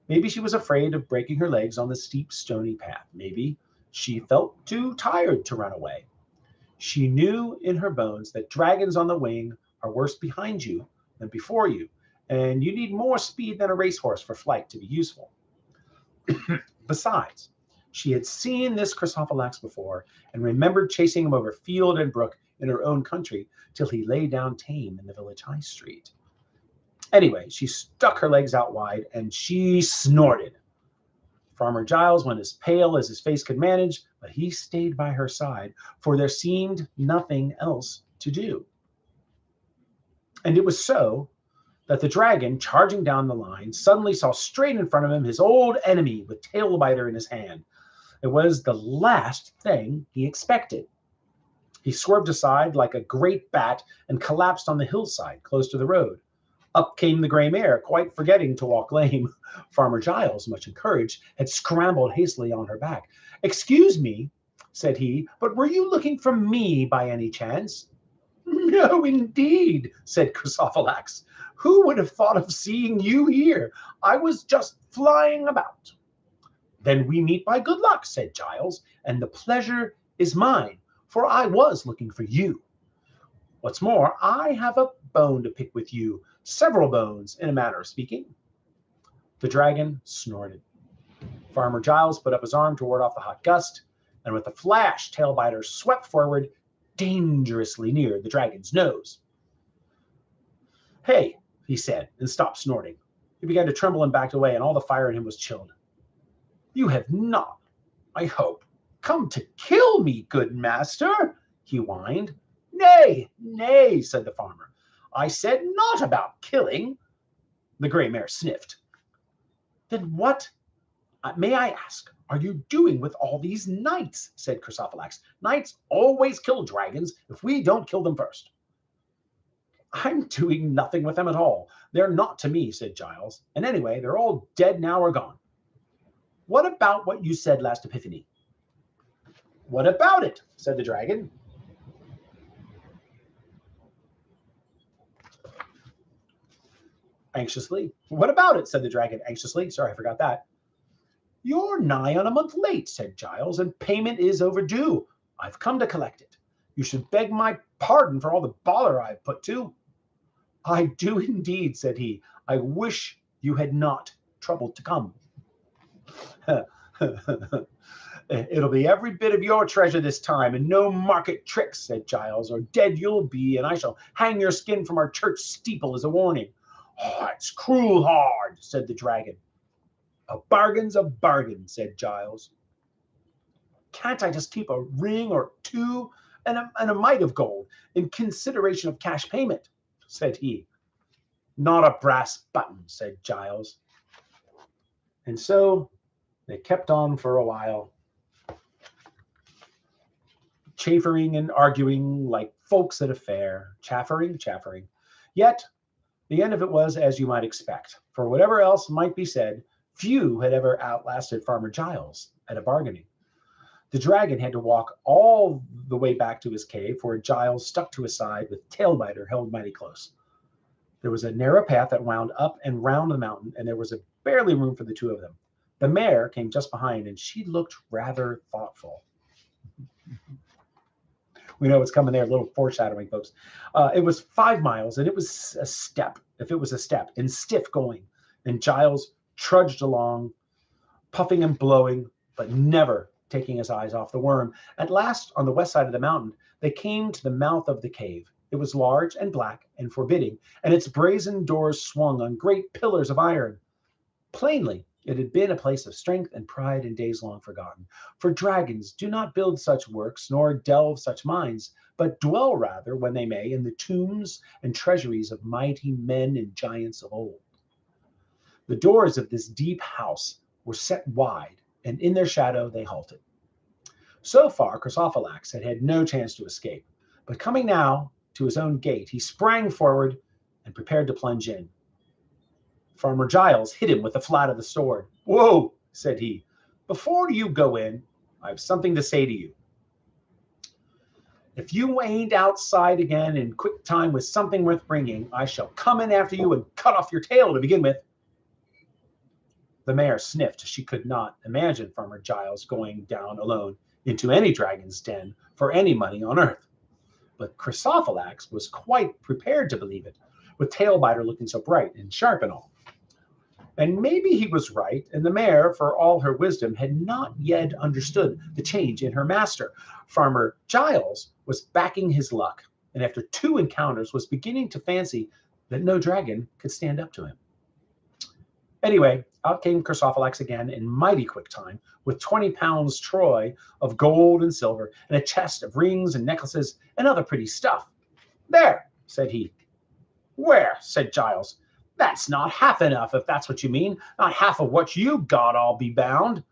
Maybe she was afraid of breaking her legs on the steep, stony path. Maybe she felt too tired to run away. She knew in her bones that dragons on the wing are worse behind you than before you, and you need more speed than a racehorse for flight to be useful. Besides, she had seen this Chrysophylax before and remembered chasing him over field and brook in her own country till he lay down tame in the village high street. Anyway, she stuck her legs out wide and she snorted. Farmer Giles went as pale as his face could manage, but he stayed by her side, for there seemed nothing else to do. And it was so that the dragon, charging down the line, suddenly saw straight in front of him his old enemy with Tailbiter in his hand. It was the last thing he expected. He swerved aside like a great bat and collapsed on the hillside close to the road. Up came the gray mare, quite forgetting to walk lame. Farmer Giles, much encouraged, had scrambled hastily on her back. "Excuse me," said he, "but were you looking for me by any chance?" "No, indeed," said Chrysophylax. "Who would have thought of seeing you here? I was just flying about." "Then we meet by good luck," said Giles, "and the pleasure is mine, for I was looking for you. What's more, I have a bone to pick with you, several bones, in a manner of speaking." The dragon snorted. Farmer Giles put up his arm to ward off the hot gust, and with a flash, Tailbiter swept forward, dangerously near the dragon's nose. "Hey," he said, and stopped snorting. He began to tremble and backed away, and all the fire in him was chilled. "You have not, I hope, come to kill me, good master," he whined. "Nay, nay," said the farmer. "I said not about killing." The gray mare sniffed. "Then what, may I ask, are you doing with all these knights?" said Chrysophylax. "Knights always kill dragons if we don't kill them first." "I'm doing nothing with them at all. They're not to me," said Giles. "And anyway, they're all dead now or gone." "What about what you said last Epiphany?" "What about it?" said the dragon. Anxiously. "What about it?" said the dragon anxiously. "Sorry, I forgot that." "You're nigh on a month late," said Giles, "and payment is overdue. I've come to collect it. You should beg my pardon for all the bother I've put to." "I do indeed," said he. "I wish you had not troubled to come." "It'll be every bit of your treasure this time, and no market tricks," said Giles, "or dead you'll be, and I shall hang your skin from our church steeple as a warning." "Oh, it's cruel hard," said the dragon. "A bargain's a bargain," said Giles. "Can't I just keep a ring or two and a mite of gold in consideration of cash payment?" said he. "Not a brass button," said Giles. And so they kept on for a while, chaffering and arguing like folks at a fair, chaffering. Yet the end of it was as you might expect, for whatever else might be said, few had ever outlasted Farmer Giles at a bargaining. The dragon had to walk all the way back to his cave, for Giles stuck to his side with Tailbiter held mighty close. There was a narrow path that wound up and round the mountain, and there was barely room for the two of them. The mare came just behind, and she looked rather thoughtful. We know what's coming there, a little foreshadowing, folks. It was 5 miles, and it was a step, if it was a step, and stiff going. And Giles trudged along, puffing and blowing, but never taking his eyes off the worm. At last, on the west side of the mountain, they came to the mouth of the cave. It was large and black and forbidding, and its brazen doors swung on great pillars of iron. Plainly, It had been a place of strength and pride in days long forgotten. For dragons do not build such works, nor delve such mines, but dwell rather, when they may, in the tombs and treasuries of mighty men and giants of old. The doors of this deep house were set wide, and in their shadow they halted. So far, Chrysophylax had had no chance to escape, but coming now to his own gate, he sprang forward and prepared to plunge in. Farmer Giles hit him with the flat of the sword. "Whoa," said he. "Before you go in, I have something to say to you. If you ain't outside again in quick time with something worth bringing, I shall come in after you and cut off your tail to begin with." The mare sniffed. She could not imagine Farmer Giles going down alone into any dragon's den for any money on earth. But Chrysophylax was quite prepared to believe it, with Tailbiter looking so bright and sharp and all. And maybe he was right, and the mare, for all her wisdom, had not yet understood the change in her master. Farmer Giles was backing his luck, and after 2 encounters was beginning to fancy that no dragon could stand up to him. Anyway, out came Chrysophylax again in mighty quick time, with 20 pounds troy of gold and silver, and a chest of rings and necklaces and other pretty stuff. "There," said he. "Where?" said Giles. "That's not half enough, if that's what you mean. Not half of what you got, I'll be bound."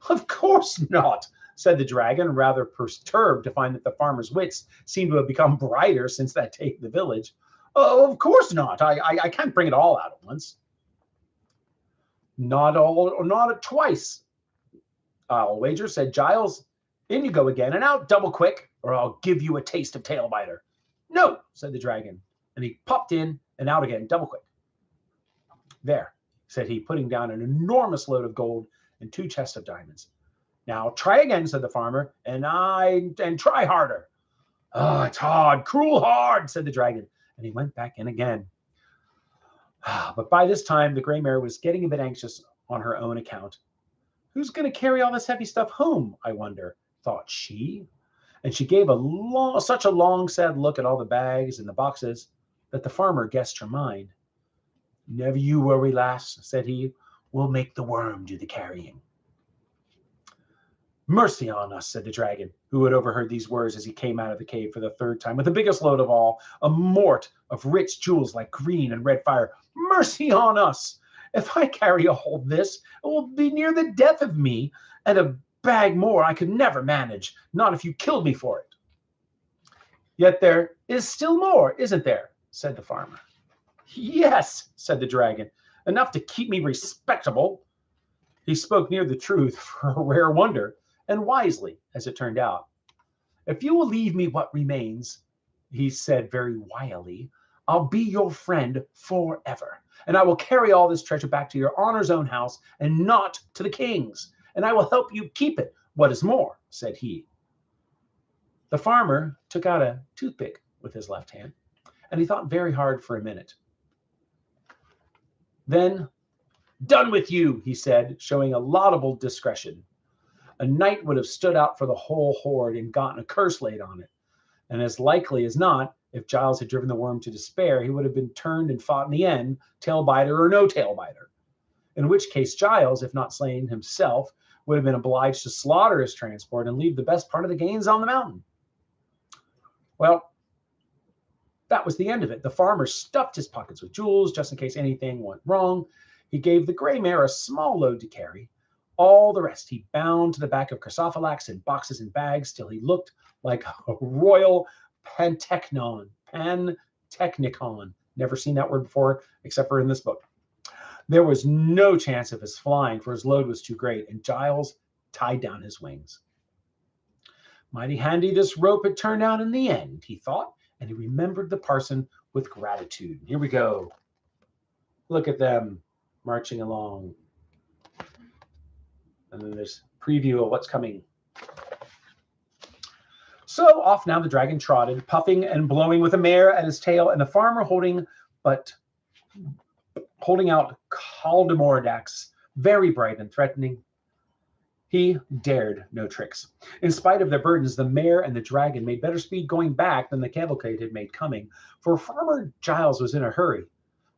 "Of course not," said the dragon, rather perturbed to find that the farmer's wits seemed to have become brighter since that day at the village. "Oh, of course not. I can't bring it all out at once." "Not all, or not at twice, I'll wager," said Giles. "In you go again, and out double quick, or I'll give you a taste of Tailbiter." "No," said the dragon, and he popped in and out again double quick. "There," said he, putting down an enormous load of gold and 2 chests of diamonds. "Now try again," said the farmer, and try harder." "Oh, it's hard, cruel hard," said the dragon, and he went back in again. But by this time, the gray mare was getting a bit anxious on her own account. "Who's going to carry all this heavy stuff home, I wonder?" thought she. And she gave such a long, sad look at all the bags and the boxes that the farmer guessed her mind. "Never you worry, lass," said he. "We'll make the worm do the carrying." "Mercy on us," said the dragon, who had overheard these words as he came out of the cave for the 3rd time, with the biggest load of all, a mort of rich jewels like green and red fire. "Mercy on us! If I carry all this, it will be near the death of me, and a bag more I could never manage, not if you killed me for it." "Yet there is still more, isn't there?" said the farmer. "Yes," said the dragon, "enough to keep me respectable." He spoke near the truth for a rare wonder, and wisely, as it turned out. "If you will leave me what remains," he said very wily, "I'll be your friend forever, and I will carry all this treasure back to your honor's own house, and not to the king's, and I will help you keep it. What is more," said he. The farmer took out a toothpick with his left hand, and he thought very hard for a minute. Then, "Done with you," he said, showing a laudable discretion. A knight would have stood out for the whole hoard and gotten a curse laid on it. And as likely as not, if Giles had driven the worm to despair, he would have been turned and fought in the end, Tailbiter or no Tailbiter. In which case Giles, if not slain himself, would have been obliged to slaughter his transport and leave the best part of the gains on the mountain. Well, that was the end of it. The farmer stuffed his pockets with jewels just in case anything went wrong. He gave the gray mare a small load to carry. All the rest he bound to the back of Chrysophylax in boxes and bags till he looked like a royal pantechnicon. Never seen that word before, except for in this book. There was no chance of his flying, for his load was too great, and Giles tied down his wings. Mighty handy this rope had turned out in the end, he thought, and he remembered the parson with gratitude. Here we go. Look at them marching along. And then there's a preview of what's coming. So off now the dragon trotted, puffing and blowing with a mare at his tail, and the farmer holding out Caldemordax, very bright and threatening. He dared no tricks. In spite of their burdens, the mare and the dragon made better speed going back than the cavalcade had made coming, for Farmer Giles was in a hurry.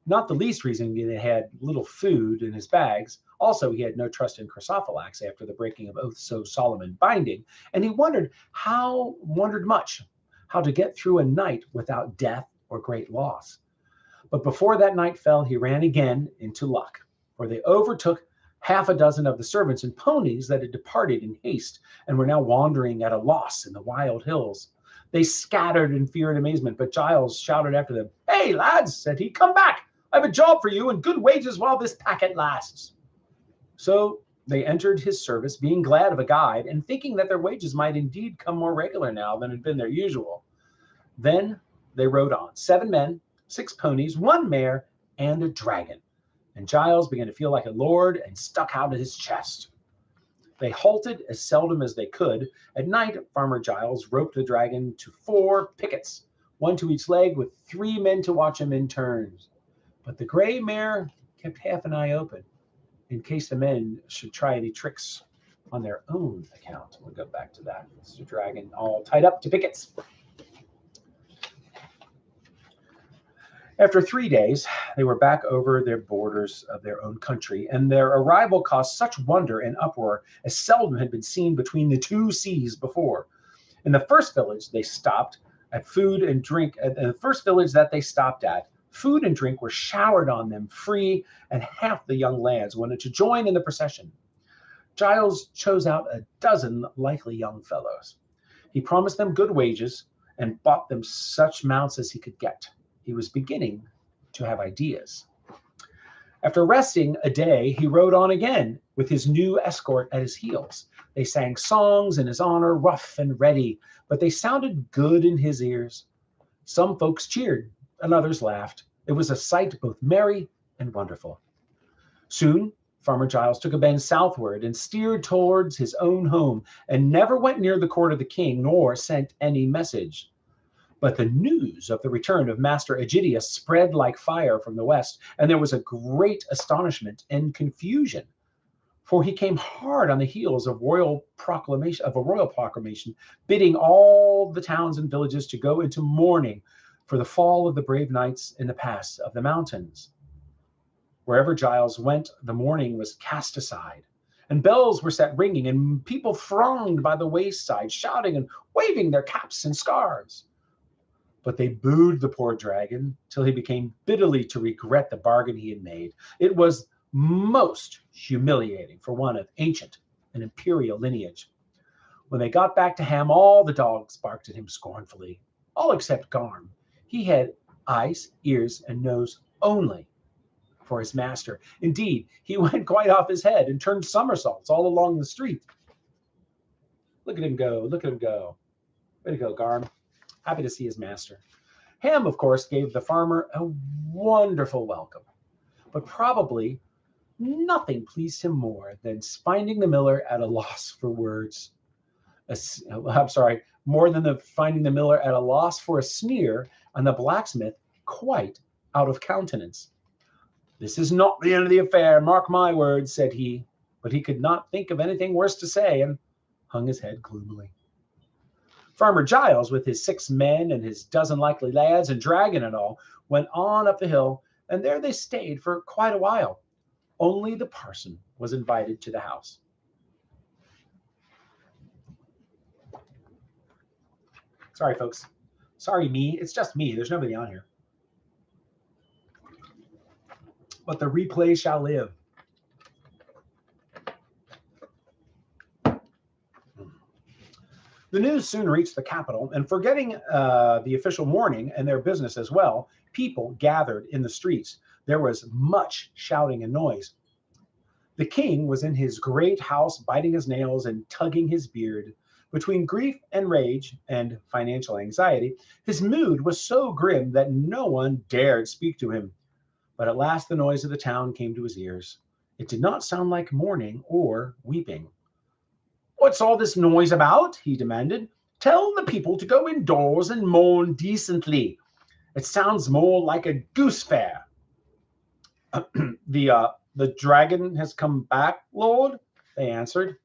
Not the least reason he had little food in his bags, Also, he had no trust in Chrysophylax after the breaking of oath so solemn and binding, and he wondered much how to get through a night without death or great loss. But before that night fell, he ran again into luck, for they overtook half a dozen of the servants and ponies that had departed in haste and were now wandering at a loss in the wild hills. They scattered in fear and amazement, but Giles shouted after them. "Hey, lads," said he, "come back. I have a job for you and good wages while this packet lasts." So they entered his service, being glad of a guide and thinking that their wages might indeed come more regular now than had been their usual. Then they rode on, 7 men, 6 ponies, 1 mare, and a dragon. And Giles began to feel like a lord and stuck out his chest. They halted as seldom as they could. At night, Farmer Giles roped the dragon to 4 pickets, 1 to each leg, with 3 men to watch him in turns. But the gray mare kept half an eye open in case the men should try any tricks on their own account. We'll go back to that. It's the dragon all tied up to pickets. After 3 days, they were back over their borders of their own country, and their arrival caused such wonder and uproar as seldom had been seen between the 2 seas before. In the first village they stopped at food and drink. At the first village that they stopped at, food and drink were showered on them free, and half the young lads wanted to join in the procession. Giles chose out a dozen likely young fellows. He promised them good wages and bought them such mounts as he could get. He was beginning to have ideas. After resting a day, he rode on again with his new escort at his heels. They sang songs in his honor, rough and ready, but they sounded good in his ears. Some folks cheered, and others laughed. It was a sight both merry and wonderful. Soon, Farmer Giles took a bend southward and steered towards his own home, and never went near the court of the king, nor sent any message. But the news of the return of Master Aegidius spread like fire from the west, and there was a great astonishment and confusion. For he came hard on the heels of a royal proclamation, bidding all the towns and villages to go into mourning for the fall of the brave knights in the pass of the mountains. Wherever Giles went, the mourning was cast aside, and bells were set ringing, and people thronged by the wayside, shouting and waving their caps and scarves. But they booed the poor dragon till he became bitterly to regret the bargain he had made. It was most humiliating for one of ancient and imperial lineage. When they got back to Ham, all the dogs barked at him scornfully, all except Garm. He had eyes, ears, and nose only for his master. Indeed, he went quite off his head and turned somersaults all along the street. Look at him go, look at him go. Way to go, Garm. Happy to see his master. Ham, of course, gave the farmer a wonderful welcome, but probably nothing pleased him more than finding the miller at a loss for words. More than finding the miller at a loss for a sneer, and the blacksmith quite out of countenance. "This is not the end of the affair, mark my words," said he, but he could not think of anything worse to say, and hung his head gloomily. Farmer Giles, with his 6 men and his dozen likely lads and dragon and all, went on up the hill, and there they stayed for quite a while. Only the parson was invited to the house. Sorry, folks. Sorry, me. It's just me. There's nobody on here. But the replay shall live. The news soon reached the capital, and forgetting the official mourning and their business as well, people gathered in the streets. There was much shouting and noise. The king was in his great house, biting his nails and tugging his beard. Between grief and rage and financial anxiety, his mood was so grim that no one dared speak to him. But at last the noise of the town came to his ears. It did not sound like mourning or weeping. "What's all this noise about?" he demanded. "Tell the people to go indoors and mourn decently. It sounds more like a goose fair." The dragon has come back, Lord," they answered.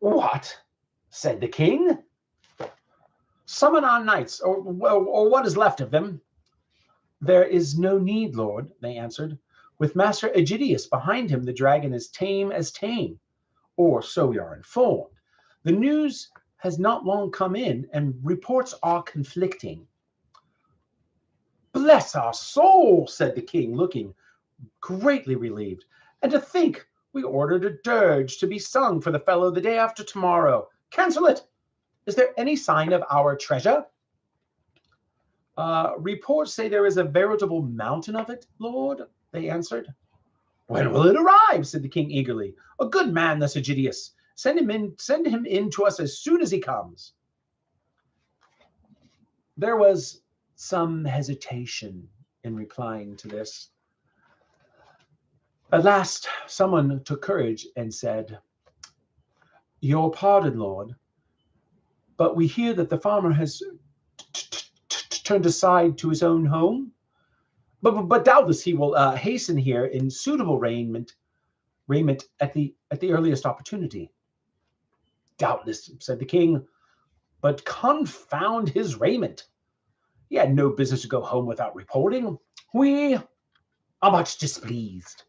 "What?" said the king. "Summon our knights, or what is left of them." "There is no need, Lord," they answered. With Master Aegidius behind him, the dragon is tame as tame, or so we are informed. The news has not long come in, and reports are conflicting. Bless our soul, said the king, looking greatly relieved. And to think we ordered a dirge to be sung for the fellow the day after tomorrow. Cancel it. Is there any sign of our treasure? Reports say there is a veritable mountain of it, Lord, they answered. When will it arrive? Said the king eagerly. A good man, this Aegidius. Send him in to us as soon as he comes. There was some hesitation in replying to this. At last, someone took courage and said, Your pardon, Lord, but we hear that the farmer has turned aside to his own home. But doubtless he will hasten here in suitable raiment at the earliest opportunity. Doubtless, said the king, but confound his raiment. He had no business to go home without reporting. We are much displeased.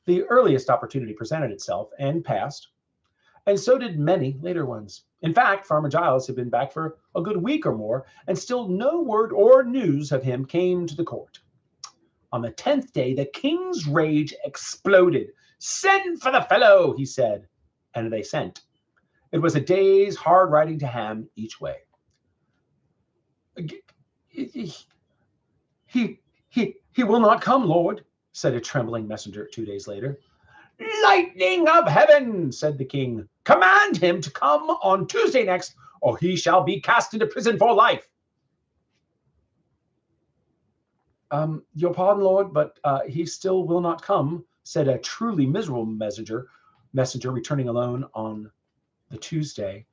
The earliest opportunity presented itself and passed, and so did many later ones. In fact, Farmer Giles had been back for a good week or more, and still no word or news of him came to the court. On the 10th day, the king's rage exploded. Send for the fellow, he said, and they sent. It was a day's hard riding to Ham each way. He will not come, Lord, said a trembling messenger 2 days later. Lightning of heaven, said the king, command him to come on Tuesday next, or he shall be cast into prison for life. Your pardon, Lord, but he still will not come, said a truly miserable messenger returning alone on the Tuesday.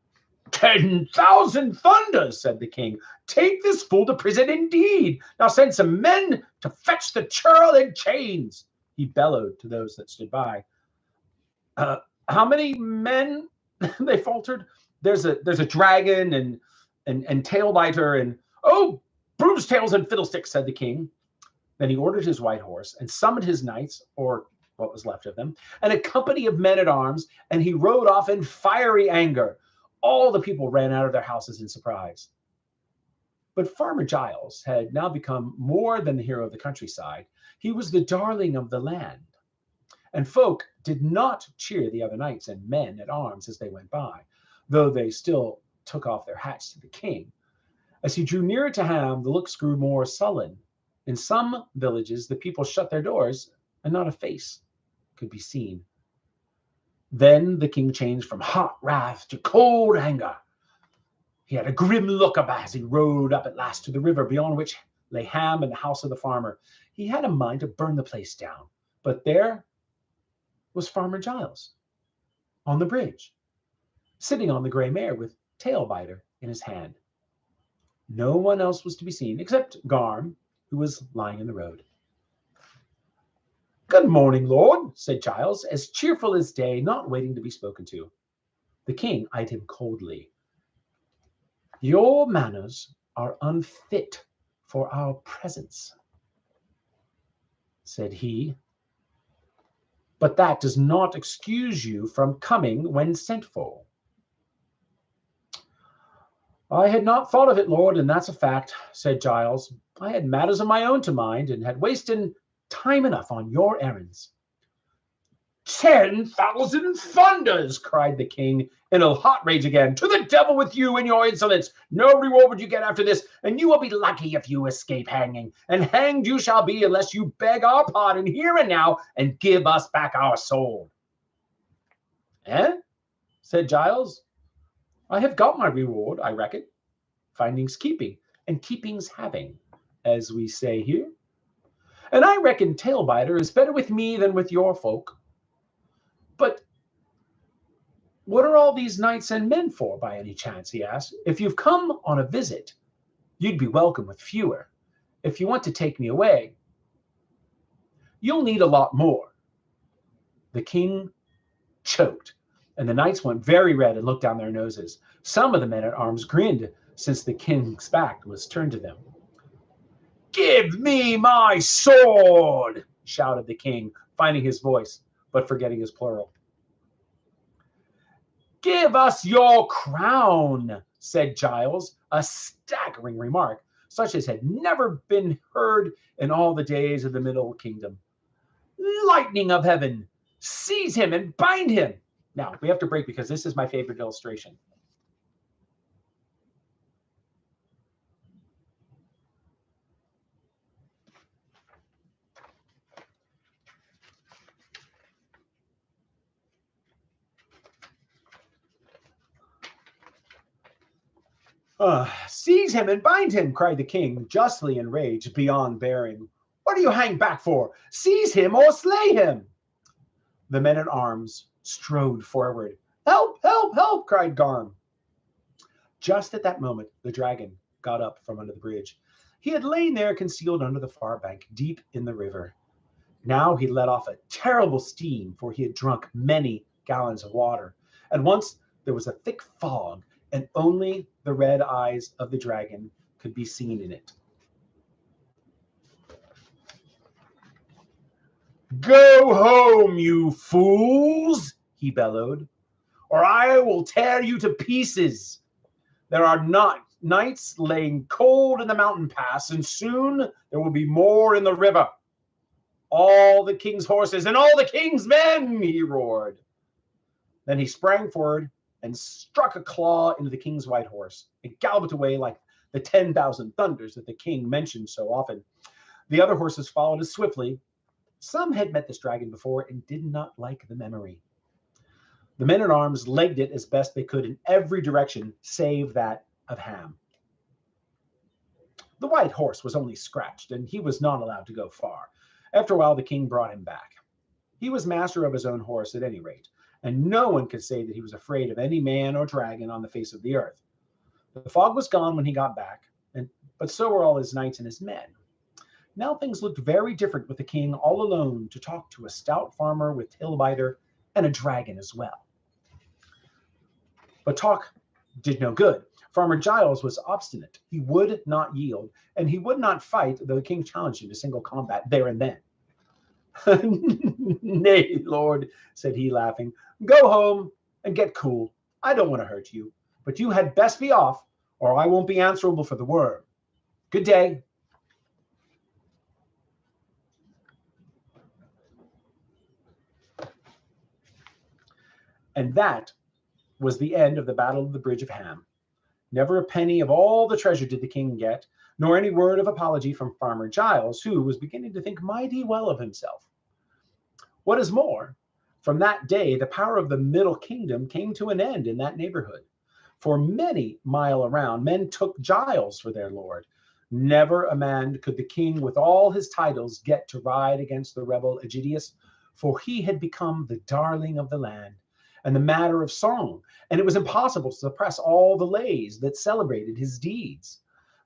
10,000 thunders, said the king. Take this fool to prison indeed. Now send some men to fetch the churl in chains. He bellowed to those that stood by. How many men? They faltered. There's a dragon and tailbiter and broomstails and fiddlesticks, said the king. Then he ordered his white horse and summoned his knights, or what was left of them, and a company of men at arms, and he rode off in fiery anger. All the people ran out of their houses in surprise. But Farmer Giles had now become more than the hero of the countryside. He was the darling of the land. And folk did not cheer the other knights and men at arms as they went by, though they still took off their hats to the king. As he drew nearer to Ham, the looks grew more sullen. In some villages, the people shut their doors, and not a face could be seen. Then the king changed from hot wrath to cold anger. He had a grim look as he rode up at last to the river, beyond which lay Ham and the house of the farmer. He had a mind to burn the place down, but there was Farmer Giles on the bridge, sitting on the gray mare with tailbiter in his hand. No one else was to be seen except Garm, who was lying in the road. Good morning, Lord, said Giles, as cheerful as day, not waiting to be spoken to. The king eyed him coldly. Your manners are unfit for our presence, said he, but that does not excuse you from coming when sent for. I had not thought of it, Lord, and that's a fact, said Giles. I had matters of my own to mind, and had wasted time enough on your errands. 10,000 thunders, cried the king in a hot rage again. To the devil with you and your insolence. No reward would you get after this, and you will be lucky if you escape hanging. And hanged you shall be unless you beg our pardon here and now and give us back our sword. Said Giles. I have got my reward, I reckon. Finding's keeping, and keeping's having, as we say here. And I reckon tailbiter is better with me than with your folk. But what are all these knights and men for, by any chance, he asked. If you've come on a visit, you'd be welcome with fewer. If you want to take me away, you'll need a lot more. The king choked, and the knights went very red and looked down their noses. Some of the men at arms grinned, since the king's back was turned to them. Give me my sword, shouted the king, finding his voice, but forgetting his plural. Give us your crown, said Giles, a staggering remark, such as had never been heard in all the days of the Middle Kingdom. Lightning of heaven, seize him and bind him. Now, we have to break because this is my favorite illustration. Seize him and bind him, cried the king, justly enraged beyond bearing. What do you hang back for? Seize him or slay him. The men-at-arms strode forward. Help, help, help, cried Garm. Just at that moment, the dragon got up from under the bridge. He had lain there concealed under the far bank, deep in the river. Now he let off a terrible steam, for he had drunk many gallons of water. At once there was a thick fog, and only the red eyes of the dragon could be seen in it. Go home, you fools, he bellowed, or I will tear you to pieces. There are knights laying cold in the mountain pass, and soon there will be more in the river. All the king's horses and all the king's men, he roared. Then he sprang forward and struck a claw into the king's white horse. It galloped away like the 10,000 thunders that the king mentioned so often. The other horses followed as swiftly. Some had met this dragon before and did not like the memory. The men-at-arms legged it as best they could in every direction, save that of Ham. The white horse was only scratched, and he was not allowed to go far. After a while, the king brought him back. He was master of his own horse at any rate, and no one could say that he was afraid of any man or dragon on the face of the earth. The fog was gone when he got back, but so were all his knights and his men. Now things looked very different with the king all alone to talk to a stout farmer with tail-biter and a dragon as well. But talk did no good. Farmer Giles was obstinate. He would not yield, and he would not fight, though the king challenged him to single combat there and then. Nay, lord, said he, laughing, go home and get cool. I don't want to hurt you, but you had best be off, or I won't be answerable for the worm. Good day. And that was the end of the Battle of the Bridge of Ham. Never a penny of all the treasure did the king get, nor any word of apology from Farmer Giles, who was beginning to think mighty well of himself. What is more, from that day the power of the Middle Kingdom came to an end in that neighborhood. For many mile around, men took Giles for their lord. Never a man could the king with all his titles get to ride against the rebel Aegidius, for he had become the darling of the land and the matter of song, and it was impossible to suppress all the lays that celebrated his deeds.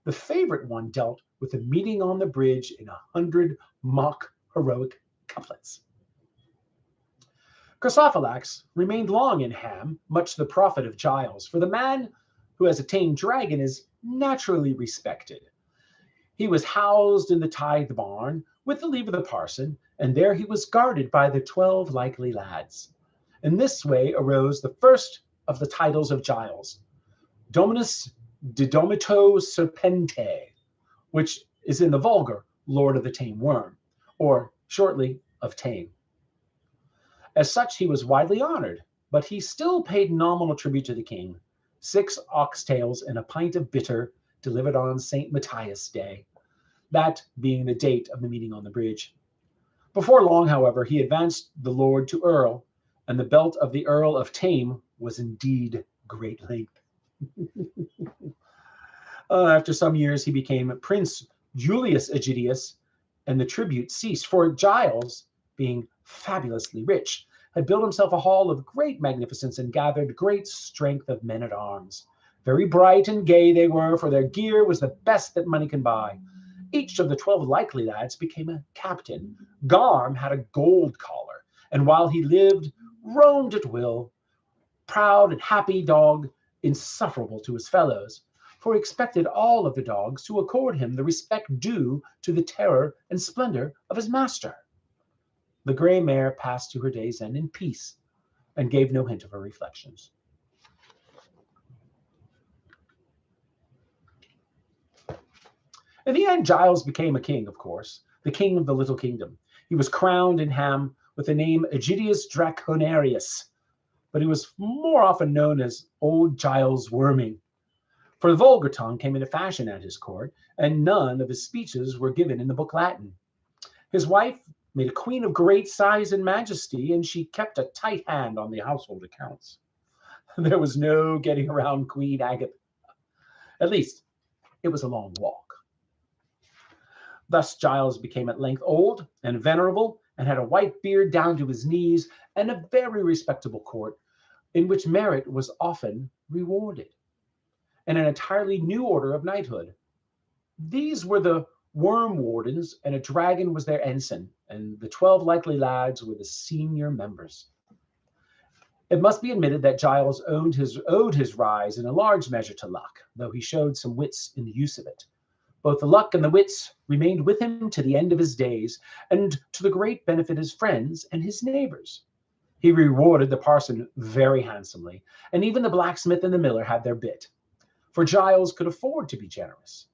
The favorite one dealt with the meeting on the bridge in 100 mock heroic couplets. Chrysophylax remained long in Ham, much to the profit of Giles, for the man who has a tame dragon is naturally respected. He was housed in the tithe barn with the leave of the parson, and there he was guarded by the 12 likely lads. In this way arose the first of the titles of Giles, Dominus Didomito Serpente, which is in the vulgar Lord of the Tame Worm, or shortly of Tame. As such, he was widely honored, but he still paid nominal tribute to the king, 6 oxtails and a pint of bitter delivered on St. Matthias' Day, that being the date of the meeting on the bridge. Before long, however, he advanced the lord to earl, and the belt of the Earl of Tame was indeed great length. After some years, he became Prince Julius Aegidius, and the tribute ceased, for Giles, being fabulously rich, had built himself a hall of great magnificence and gathered great strength of men-at-arms. Very bright and gay they were, for their gear was the best that money can buy. Each of the 12 likely lads became a captain. Garm had a gold collar, and while he lived, roamed at will, proud and happy dog, insufferable to his fellows, for he expected all of the dogs to accord him the respect due to the terror and splendor of his master. the grey mare passed to her day's end in peace and gave no hint of her reflections. In the end, Giles became a king, of course, the king of the little kingdom. He was crowned in Ham with the name Aegidius Draconarius, but he was more often known as Old Giles Worming. For the vulgar tongue came into fashion at his court, and none of his speeches were given in the book Latin. His wife made a queen of great size and majesty, and she kept a tight hand on the household accounts. There was no getting around Queen Agatha. At least, it was a long walk. Thus Giles became at length old and venerable, and had a white beard down to his knees, and a very respectable court, in which merit was often rewarded, and an entirely new order of knighthood. These were the Worm Wardens, and a dragon was their ensign, and the 12 likely lads were the senior members. It must be admitted that Giles owed his rise in a large measure to luck, though he showed some wits in the use of it. Both the luck and the wits remained with him to the end of his days, and to the great benefit of his friends and his neighbors. He rewarded the parson very handsomely, and even the blacksmith and the miller had their bit, for Giles could afford to be generous.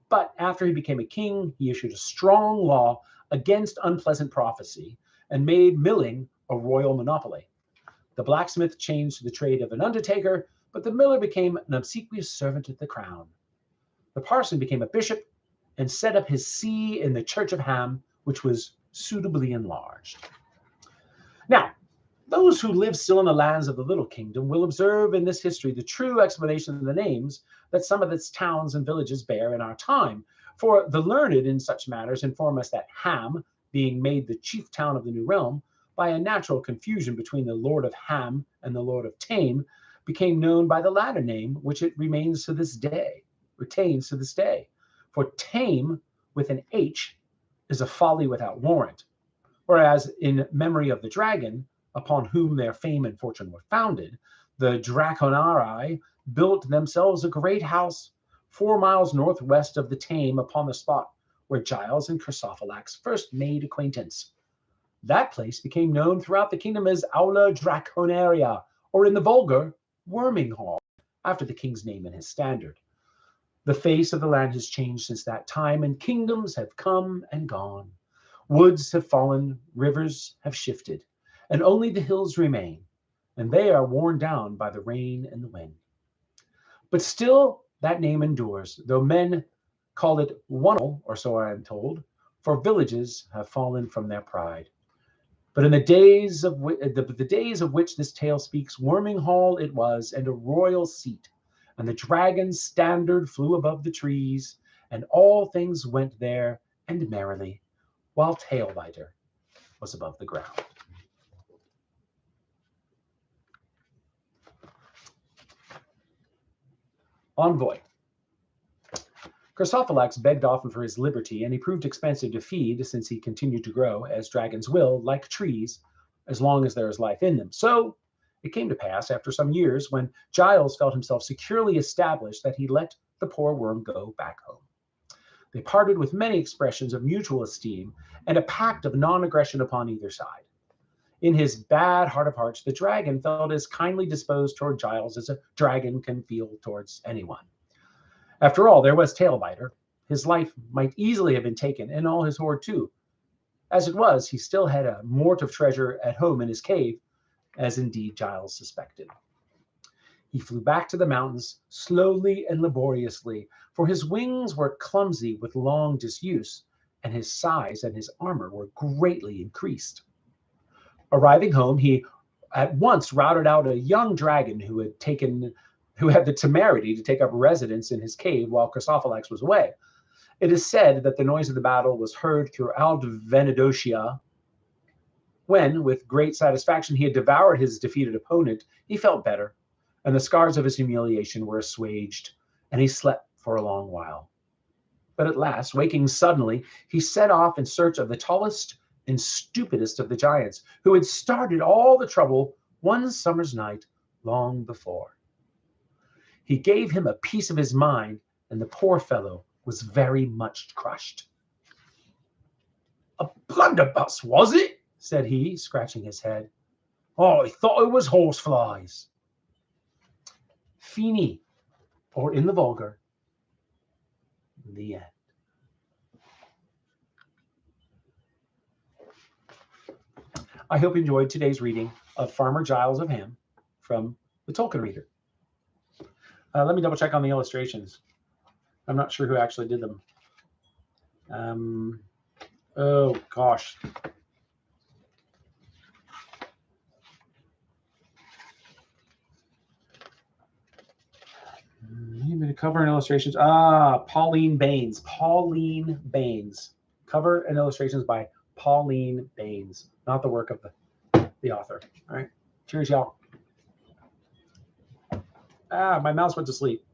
But after he became a king, he issued a strong law against unpleasant prophecy and made milling a royal monopoly. The blacksmith changed to the trade of an undertaker, but the miller became an obsequious servant of the crown. The parson became a bishop and set up his see in the church of Ham, which was suitably enlarged. Now, those who live still in the lands of the little kingdom will observe in this history the true explanation of the names that some of its towns and villages bear in our time. For the learned in such matters inform us that Ham, being made the chief town of the new realm, by a natural confusion between the Lord of Ham and the Lord of Tame, became known by the latter name, which it retains to this day. For Tame with an H is a folly without warrant, whereas in memory of the dragon, upon whom their fame and fortune were founded, the Draconari built themselves a great house 4 miles northwest of the Tame, upon the spot where Giles and Chrysophylax first made acquaintance. That place became known throughout the kingdom as Aula Draconaria, or in the vulgar, Worming Hall, after the king's name and his standard. The face of the land has changed since that time, and kingdoms have come and gone. Woods have fallen, rivers have shifted, and only the hills remain, and they are worn down by the rain and the wind. But still that name endures, though men call it Wunnel, or so I am told, for villages have fallen from their pride. But in the days of which this tale speaks, Worming Hall it was, and a royal seat, and the dragon's standard flew above the trees, and all things went there and merrily, while Tailbiter was above the ground. Envoy. Chrysophylax begged often for his liberty, and he proved expensive to feed, since he continued to grow, as dragons will, like trees, as long as there is life in them. So it came to pass, after some years, when Giles felt himself securely established, that he let the poor worm go back home. They parted with many expressions of mutual esteem and a pact of non-aggression upon either side. In his bad heart of hearts, the dragon felt as kindly disposed toward Giles as a dragon can feel towards anyone. After all, there was Tailbiter. His life might easily have been taken, and all his hoard too. As it was, he still had a mort of treasure at home in his cave, as indeed Giles suspected. He flew back to the mountains slowly and laboriously, for his wings were clumsy with long disuse, and his size and his armor were greatly increased. Arriving home, he at once routed out a young dragon who had the temerity to take up residence in his cave while Chrysophylax was away. It is said that the noise of the battle was heard throughout Venedotia. When, with great satisfaction, he had devoured his defeated opponent, he felt better, and the scars of his humiliation were assuaged, and he slept for a long while. But at last, waking suddenly, he set off in search of the tallest and stupidest of the giants, who had started all the trouble one summer's night long before. He gave him a piece of his mind, and the poor fellow was very much crushed. "A blunderbuss, was it?" said he, scratching his head. Oh, I thought it was horseflies. Feeny, or in the vulgar, the end. I hope you enjoyed today's reading of Farmer Giles of Ham from the Tolkien Reader. Let me double check on the illustrations. I'm not sure who actually did them. Oh, gosh. Maybe the cover and illustrations. Pauline Baines. Pauline Baines. Cover and illustrations by Pauline Baines. Not the work of the author. All right. Cheers, y'all. My mouse went to sleep.